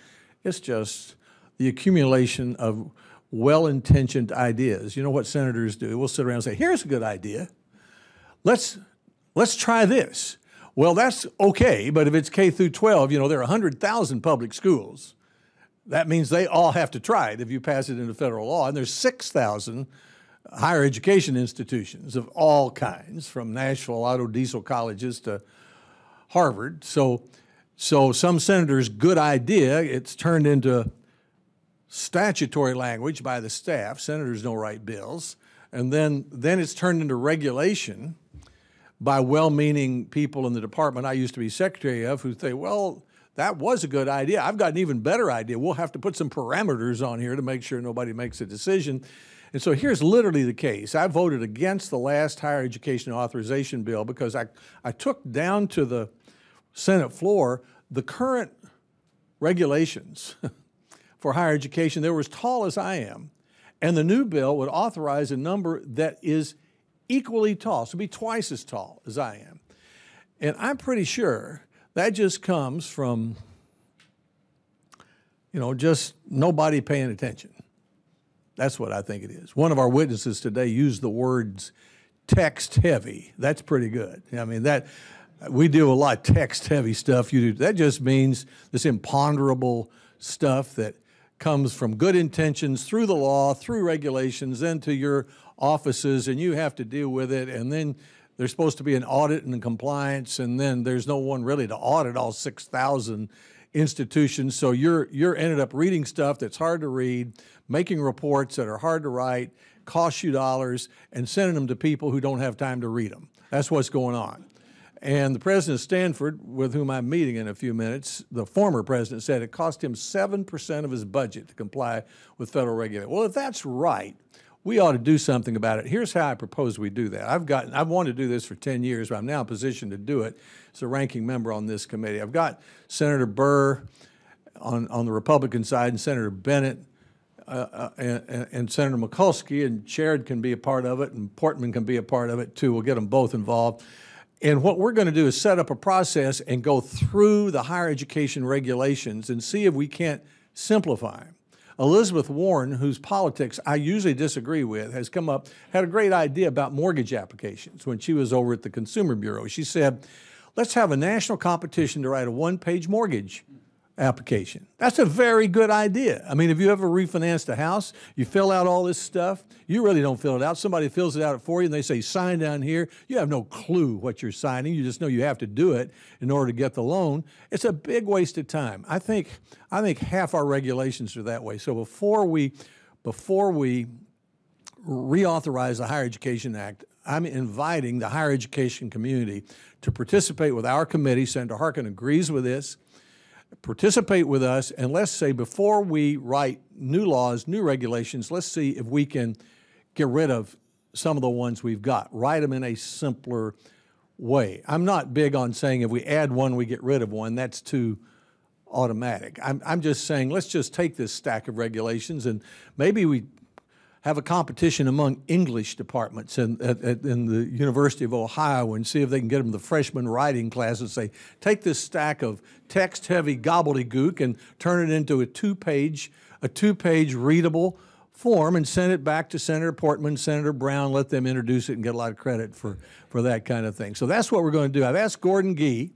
S5: the accumulation of well-intentioned ideas. You know what senators do? We'll sit around and say, here's a good idea. Let's try this. Well, that's okay, but if it's K through 12, you know, there are 100,000 public schools. That means they all have to try it if you pass it into federal law. And there's 6,000 higher education institutions of all kinds, from Nashville auto diesel colleges to Harvard. So some senators' good idea, it's turned into statutory language by the staff. Senators don't write bills. And then it's turned into regulation by well-meaning people in the department I used to be secretary of who say, well, that was a good idea. I've got an even better idea. We'll have to put some parameters on here to make sure nobody makes a decision. And so here's literally the case. I voted against the last higher education authorization bill because I took down to the Senate floor the current regulations for higher education. They were as tall as I am. And the new bill would authorize a number that is equally tall, so be twice as tall as I am. And I'm pretty sure that just comes from, you know, just nobody paying attention. That's what I think it is. One of our witnesses today used the words text heavy. That's pretty good. I mean, that we do a lot of text heavy stuff. You do. That just means this imponderable stuff that comes from good intentions through the law, through regulations, into your offices, and you have to deal with it. And then there's supposed to be an audit and compliance, and then there's no one really to audit all 6,000 institutions. So you're ended up reading stuff that's hard to read, making reports that are hard to write, cost you dollars, and sending them to people who don't have time to read them. That's what's going on. And the president of Stanford, with whom I'm meeting in a few minutes, the former president, said it cost him 7% of his budget to comply with federal regulations. Well, if that's right, we ought to do something about it. Here's how I propose we do that. I've wanted to do this for 10 years, but I'm now in a position to do it as a ranking member on this committee. I've got Senator Burr on the Republican side and Senator Bennett and Senator Mikulski, and Sherrod can be a part of it, and Portman can be a part of it too. We'll get them both involved. And what we're going to do is set up a process and go through the higher education regulations and see if we can't simplify them. Elizabeth Warren, whose politics I usually disagree with, has come up, had a great idea about mortgage applications when she was over at the Consumer Bureau. She said, let's have a national competition to write a one-page mortgage application. That's a very good idea. I mean, if you ever refinanced a house, you fill out all this stuff, you really don't fill it out. Somebody fills it out for you and they say, sign down here. You have no clue what you're signing. You just know you have to do it in order to get the loan. It's a big waste of time. I think half our regulations are that way. So before we reauthorize the Higher Education Act, I'm inviting the higher education community to participate with our committee. Senator Harkin agrees with this. Participate with us, and let's say before we write new laws, new regulations, let's see if we can get rid of some of the ones we've got, write them in a simpler way. I'm not big on saying if we add one, we get rid of one. That's too automatic. I'm just saying let's just take this stack of regulations and maybe we have a competition among English departments in the University of Ohio and see if they can get them the freshman writing class and say, take this stack of text-heavy gobbledygook and turn it into a two-page readable form and send it back to Senator Portman, Senator Brown, let them introduce it and get a lot of credit for that kind of thing. So that's what we're going to do. I've asked Gordon Gee,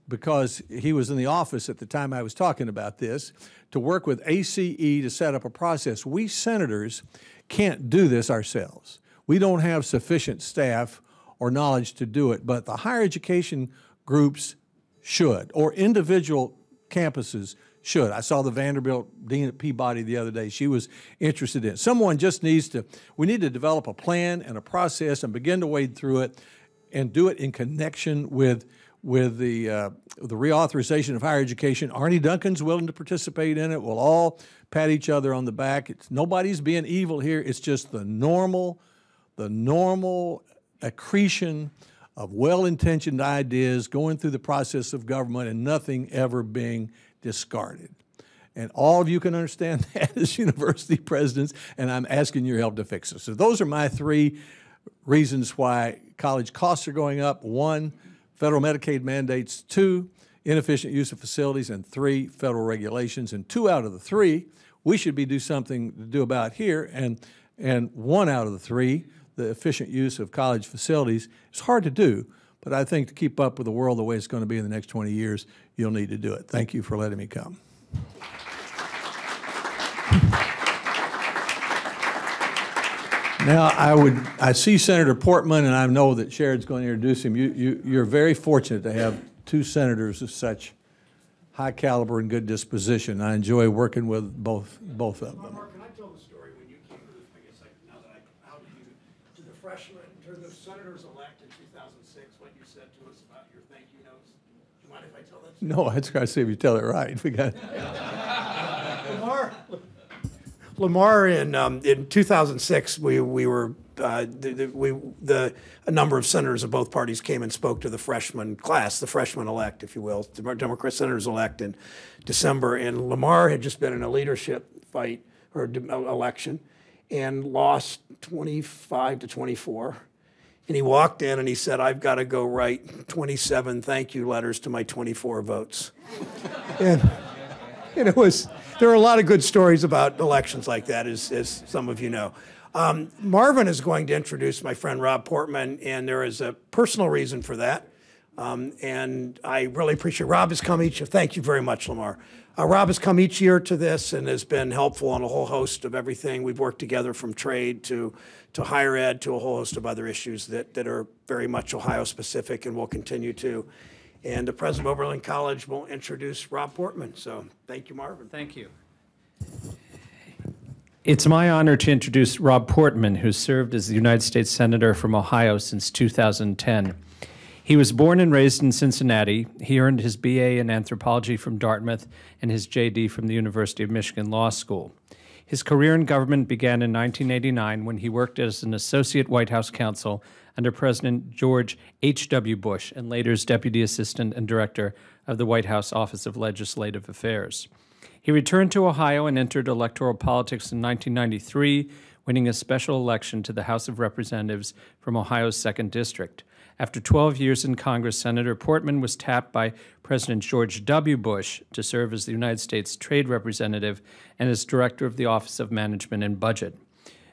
S5: because he was in the office at the time I was talking about this, to work with ACE to set up a process. We senators can't do this ourselves. We don't have sufficient staff or knowledge to do it, but the higher education groups should, or individual campuses should. I saw the Vanderbilt dean at Peabody the other day. She was interested in it. Someone just needs to, we need to develop a plan and a process and begin to wade through it and do it in connection with the reauthorization of higher education. Arnie Duncan's willing to participate in it. We'll all pat each other on the back. Nobody's being evil here. It's just the normal accretion of well-intentioned ideas going through the process of government and nothing ever being discarded. And all of you can understand that as university presidents, and I'm asking your help to fix it. So those are my 3 reasons why college costs are going up. 1, federal Medicaid mandates. 2, inefficient use of facilities. And 3, federal regulations. And 2 out of the 3, we should be do something to do about here. And 1 out of the 3, the efficient use of college facilities, is hard to do. But I think to keep up with the world the way it's going to be in the next 20 years, you'll need to do it. Thank you for letting me come. Now, I see Senator Portman, and I know that Sherrod's going to introduce him. You're very fortunate to have 2 senators of such high caliber and good disposition. I enjoy working with both of them.
S1: Mark, can I tell the story when you came to, I guess, now that I outed you, to the freshmen, to the senators-elect in 2006, what you said to us about your thank you notes? Do you mind if I tell that story?
S5: No, I was going to see if you tell it right. We got
S1: Lamar, in 2006, we were a number of senators of both parties came and spoke to the freshman class, the freshman-elect, if you will, Democrat senators-elect in December. And Lamar had just been in a leadership fight or election and lost 25 to 24. And he walked in and he said, "I've got to go write 27 thank you letters to my 24 votes." And it was. There are a lot of good stories about elections like that, as some of you know. Marvin is going to introduce my friend Rob Portman, and there is a personal reason for that. And I really appreciate Rob has come each year. Thank you very much, Lamar. Rob has come each year to this and has been helpful on a whole host of everything. We've worked together from trade to higher ed to a whole host of other issues that are very much Ohio-specific and will continue to. And the president of Oberlin College will introduce Rob Portman. So thank you, Marvin.
S6: Thank you. It's my honor to introduce Rob Portman, who served as the United States Senator from Ohio since 2010. He was born and raised in Cincinnati. He earned his BA in anthropology from Dartmouth and his JD from the University of Michigan Law School. His career in government began in 1989 when he worked as an associate White House counsel under President George H.W. Bush and later as Deputy Assistant and Director of the White House Office of Legislative Affairs. He returned to Ohio and entered electoral politics in 1993, winning a special election to the House of Representatives from Ohio's 2nd District. After 12 years in Congress, Senator Portman was tapped by President George W. Bush to serve as the United States Trade Representative and as Director of the Office of Management and Budget.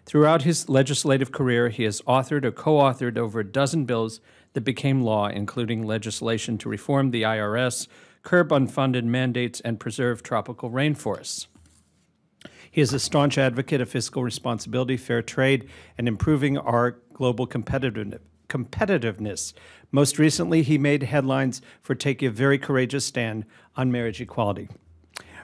S6: Throughout his legislative career, he has authored or co-authored over a dozen bills that became law, including legislation to reform the IRS, curb unfunded mandates, and preserve tropical rainforests. He is a staunch advocate of fiscal responsibility, fair trade, and improving our global competitiveness. Most recently, he made headlines for taking a very courageous stand on marriage equality.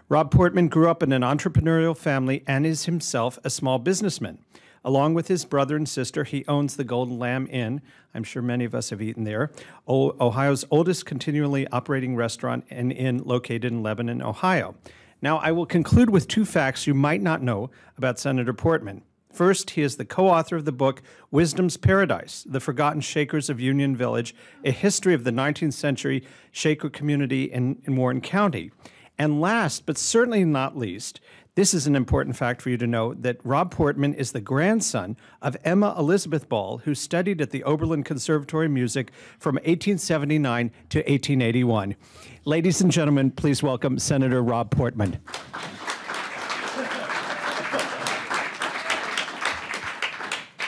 S6: Rob Portman grew up in an entrepreneurial family and is himself a small businessman. Along with his brother and sister, he owns the Golden Lamb Inn. I'm sure many of us have eaten there. Ohio's oldest continually operating restaurant and inn located in Lebanon, Ohio. Now, I will conclude with 2 facts you might not know about Senator Portman. First, he is the co-author of the book Wisdom's Paradise, The Forgotten Shakers of Union Village, a history of the 19th century Shaker community in Warren County. And last, but certainly not least, this is an important fact for you to know, that Rob Portman is the grandson of Emma Elizabeth Ball, who studied at the Oberlin Conservatory of Music from 1879 to 1881. Ladies and gentlemen, please welcome Senator Rob Portman.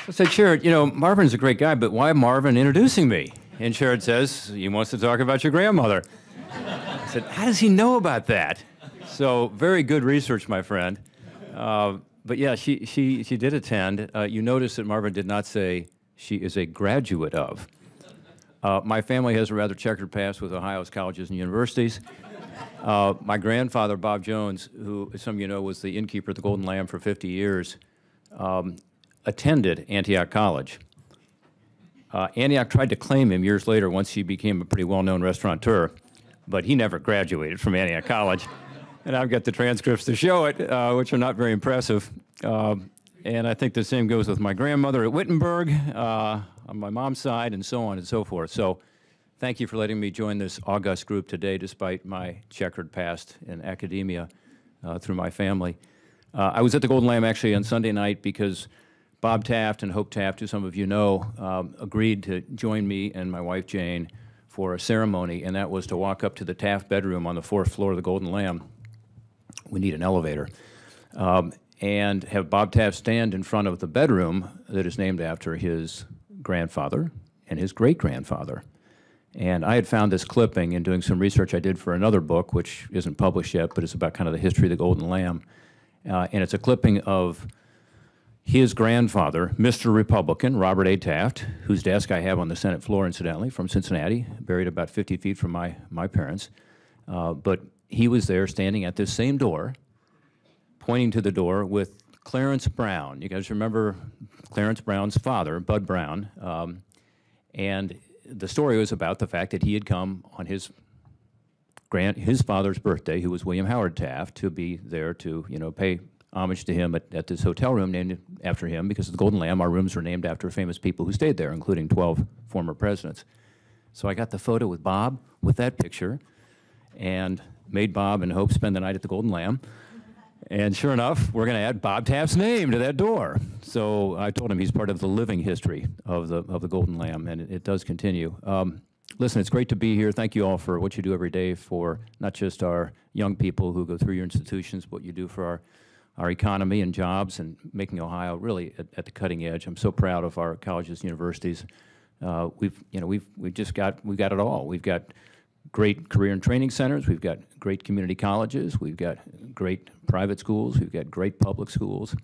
S7: I said, Sherrod, you know, Marvin's a great guy, but why Marvin introducing me? And Sherrod says, he wants to talk about your grandmother. I said, how does he know about that? So very good research, my friend. But yeah, she did attend. You notice that Marvin did not say she is a graduate of. My family has a rather checkered past with Ohio's colleges and universities. My grandfather, Bob Jones, who, as some of you know, was the innkeeper at the Golden Lamb for 50 years, attended Antioch College. Antioch tried to claim him years later once he became a pretty well-known restaurateur, but he never graduated from Antioch College. And I've got the transcripts to show it, which are not very impressive. And I think the same goes with my grandmother at Wittenberg, on my mom's side, and so on and so forth. So thank you for letting me join this august group today, despite my checkered past in academia through my family. I was at the Golden Lamb actually on Sunday night because Bob Taft and Hope Taft, who some of you know, agreed to join me and my wife Jane for a ceremony, and that was to walk up to the Taft bedroom on the 4th floor of the Golden Lamb. We need an elevator. And have Bob Taft stand in front of the bedroom that is named after his grandfather and his great-grandfather. And I had found this clipping in doing some research I did for another book, which isn't published yet, but it's about kind of the history of the Golden Lamb. And it's a clipping of his grandfather, Mr. Republican, Robert A. Taft, whose desk I have on the Senate floor, incidentally, from Cincinnati, buried about 50 feet from my parents. But he was there standing at this same door, pointing to the door with Clarence Brown. You guys remember Clarence Brown's father, Bud Brown. And the story was about the fact that he had come on his father's birthday, who was William Howard Taft, to be there to, you know, pay homage to him at this hotel room named after him, because at the Golden Lamb, our rooms were named after famous people who stayed there, including 12 former presidents. So I got the photo with Bob with that picture and made Bob and Hope spend the night at the Golden Lamb. And sure enough, we're going to add Bob Taft's name to that door. So I told him he's part of the living history of the Golden Lamb, and it does continue. Listen, it's great to be here. Thank you all for what you do every day for not just our young people who go through your institutions, but what you do for our economy and jobs and making Ohio really at the cutting edge. I'm so proud of our colleges and universities. We've got it all. We've got great career and training centers. We've got great community colleges. We've got great private schools. We've got great public schools.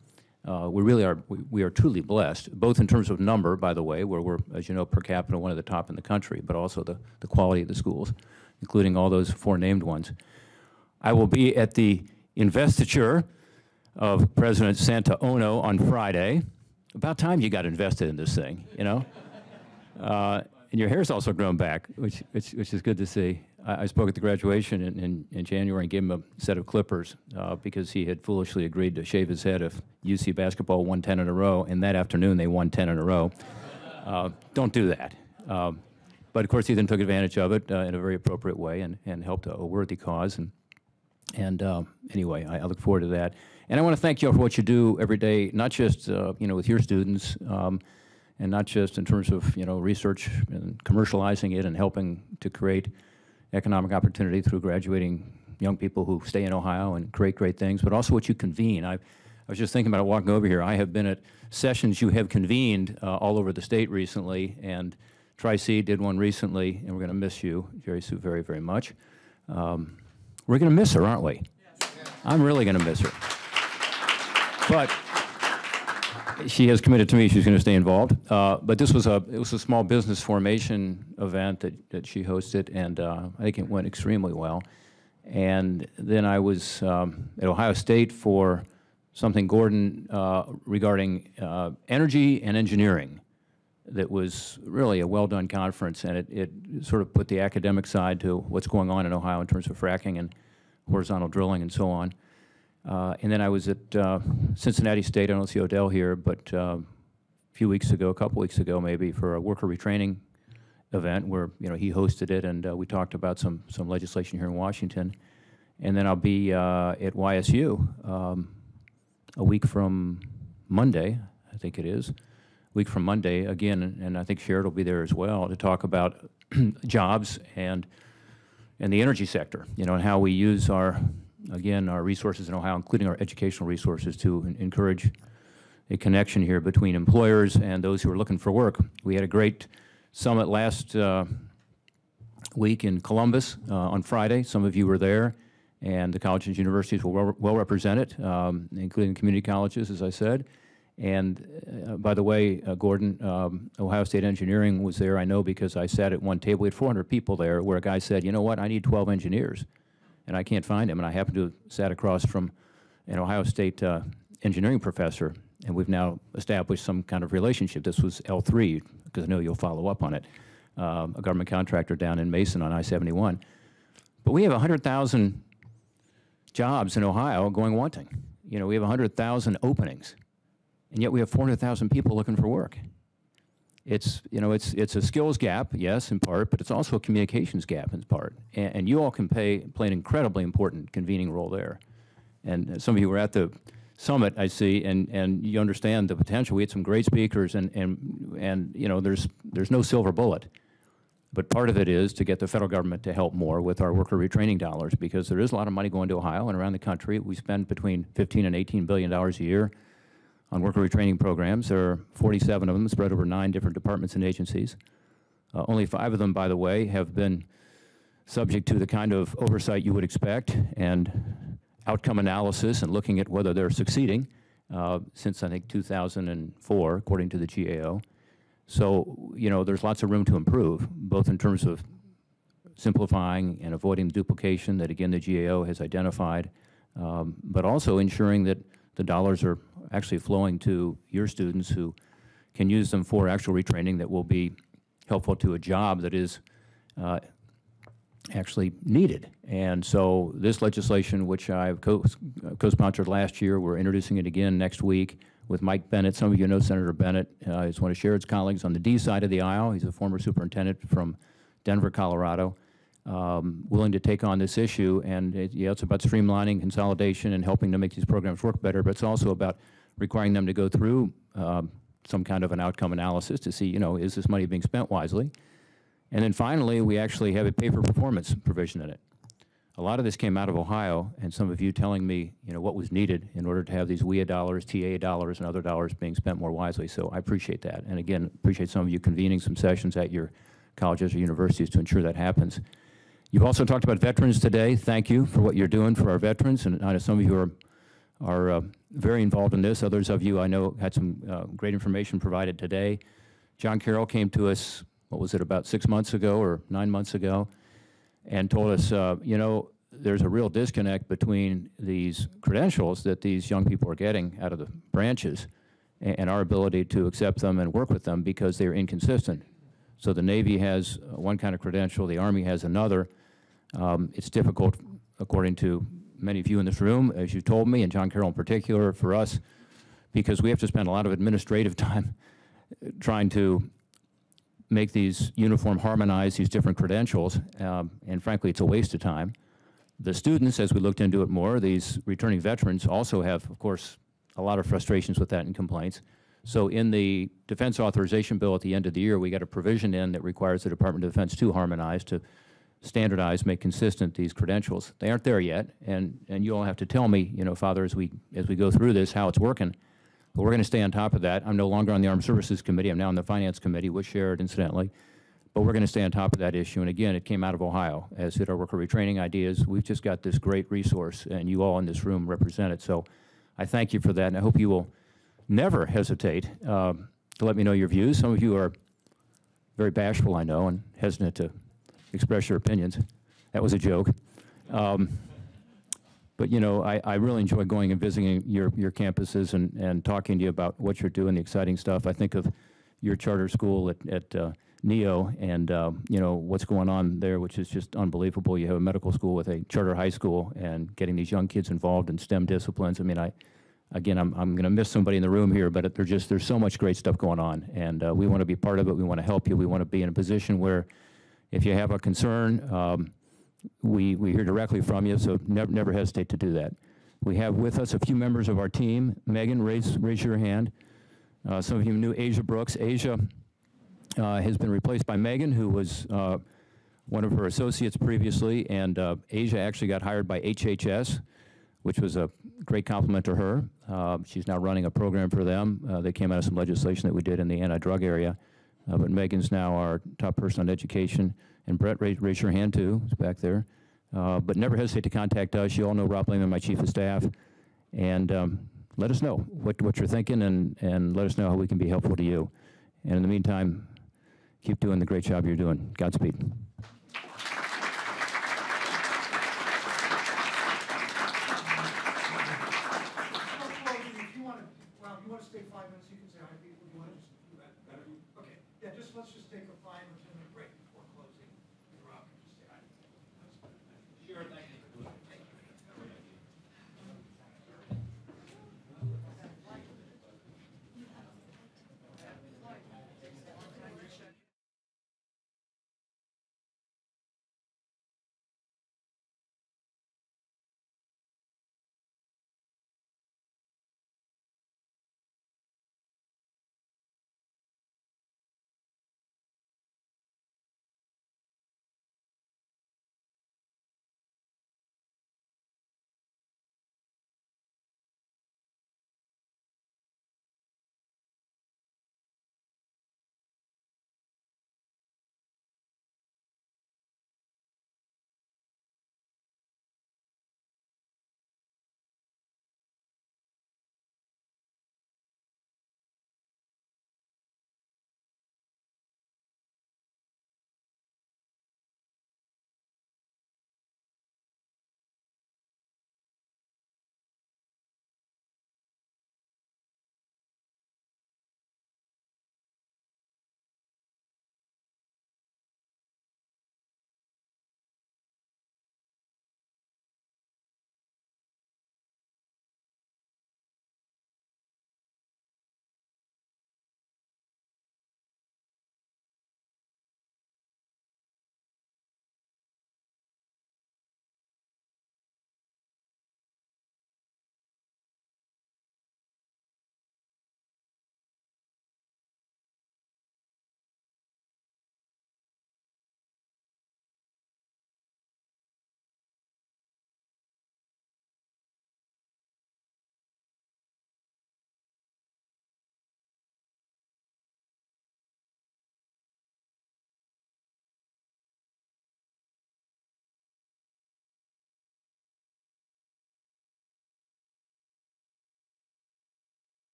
S7: We are truly blessed, both in terms of number, by the way, where we're, as you know, per capita one of the top in the country, but also the quality of the schools, including all those 4 named ones. I will be at the investiture of President Santa Ono on Friday. About time you got invested in this thing, you know? And your hair's also grown back, which is good to see. I spoke at the graduation in January and gave him a set of clippers because he had foolishly agreed to shave his head if UC basketball won 10 in a row, and that afternoon they won 10 in a row. Don't do that. But of course he then took advantage of it in a very appropriate way and helped a worthy cause. And anyway, I look forward to that. And I want to thank you all for what you do every day, not just with your students, and not just in terms of research and commercializing it and helping to create economic opportunity through graduating young people who stay in Ohio and create great things, but also what you convene. I was just thinking about walking over here. I have been at sessions you have convened all over the state recently, and Tri-C did one recently, and we're going to miss you, Jerry Sue, very, very much. We're going to miss her, aren't we? Yes. I'm really going to miss her. But she has committed to me she's going to stay involved. But it was a small business formation event that she hosted, and I think it went extremely well. And then I was at Ohio State for something, Gordon, regarding energy and engineering. That was really a well-done conference, and it sort of put the academic side to what's going on in Ohio in terms of fracking and horizontal drilling and so on. And then I was at Cincinnati State. I don't see Odell here, but a couple weeks ago maybe, for a worker retraining event where he hosted it, and we talked about some legislation here in Washington. And then I'll be at YSU a week from Monday, I think it is. Week from Monday again, and I think Sherrod will be there as well to talk about jobs and the energy sector, and how we use our resources in Ohio, including our educational resources, to encourage a connection here between employers and those who are looking for work. We had a great summit last week in Columbus on Friday. Some of you were there, and the colleges and universities were well represented, including community colleges, as I said. And by the way, Gordon, Ohio State Engineering was there, I know, because I sat at one table. We had 400 people there, where a guy said, you know what, I need 12 engineers, and I can't find them. And I happened to have sat across from an Ohio State engineering professor, and we've now established some kind of relationship. This was L3, because I know you'll follow up on it, a government contractor down in Mason on I-71. But we have 100,000 jobs in Ohio going wanting. You know, we have 100,000 openings, and yet we have 400,000 people looking for work. It's, you know, it's a skills gap, yes, in part, but it's also a communications gap in part. And you all can play an incredibly important convening role there. And some of you were at the summit, I see, and you understand the potential. We had some great speakers, and you know, there's no silver bullet. But part of it is to get the federal government to help more with our worker retraining dollars, because there is a lot of money going to Ohio and around the country. We spend between $15 and $18 billion a year on worker retraining programs. There are 47 of them spread over 9 different departments and agencies. Only 5 of them, by the way, have been subject to the kind of oversight you would expect and outcome analysis and looking at whether they're succeeding since, I think, 2004, according to the GAO. So, you know, there's lots of room to improve, both in terms of simplifying and avoiding the duplication that, again, the GAO has identified, but also ensuring that the dollars are actually flowing to your students who can use them for actual retraining that will be helpful to a job that is actually needed. And so this legislation, which I've co-sponsored last year, we're introducing it again next week with Mike Bennett. Some of you know Senator Bennett. He's one of Sherrod's colleagues on the D side of the aisle. He's a former superintendent from Denver, Colorado, willing to take on this issue. And it's about streamlining, consolidation, and helping to make these programs work better, but it's also about requiring them to go through some kind of an outcome analysis to see, you know, is this money being spent wisely? And then finally, we actually have a pay-for-performance provision in it. A lot of this came out of Ohio, and some of you telling me, you know, what was needed in order to have these WIA dollars, TA dollars, and other dollars being spent more wisely. So I appreciate that. And again, appreciate some of you convening some sessions at your colleges or universities to ensure that happens. You've also talked about veterans today. Thank you for what you're doing for our veterans. And I know some of you are very involved in this. Others of you I know had some great information provided today. John Carroll came to us, what was it, about 6 months ago or 9 months ago, and told us, you know, there's a real disconnect between these credentials that these young people are getting out of the branches and our ability to accept them and work with them because they're inconsistent. So the Navy has one kind of credential, the Army has another. It's difficult, according to many of you in this room, as you told me, and John Carroll in particular, for us, because we have to spend a lot of administrative time trying to make these uniform, harmonize these different credentials, and frankly, it's a waste of time. The students, as we looked into it more, these returning veterans also have, of course, a lot of frustrations with that and complaints. So in the defense authorization bill at the end of the year, we got a provision in that requires the Department of Defense to harmonize, to standardize, make consistent these credentials. They aren't there yet, and you all have to tell me, you know, Father, as we go through this, how it's working. But we're going to stay on top of that. I'm no longer on the Armed Services Committee. I'm now on the Finance Committee with Sherrod, incidentally. But we're going to stay on top of that issue. And again, it came out of Ohio, as did our worker retraining ideas. We've just got this great resource, and you all in this room represent it. So I thank you for that, and I hope you will never hesitate to let me know your views. Some of you are very bashful, I know, and hesitant to express your opinions. That was a joke. But, you know, I really enjoy going and visiting your campuses and talking to you about what you're doing, the exciting stuff. I think of your charter school at NEO and, you know, what's going on there, which is just unbelievable. You have a medical school with a charter high school and getting these young kids involved in STEM disciplines. I mean, again, I'm going to miss somebody in the room here, but there's so much great stuff going on. And we want to be part of it. We want to help you. We want to be in a position where if you have a concern, we hear directly from you, so never hesitate to do that. We have with us a few members of our team. Megan, raise your hand. Some of you knew Asia Brooks. Asia has been replaced by Megan, who was one of her associates previously, and Asia actually got hired by HHS which was a great compliment to her. She's now running a program for them. They came out of some legislation that we did in the anti-drug area. But Megan's now our top person on education. And Brett, raise your hand too, he's back there. But never hesitate to contact us. You all know Rob Lehman, my chief of staff. And let us know what you're thinking, and let us know how we can be helpful to you. And in the meantime, keep doing the great job you're doing. Godspeed.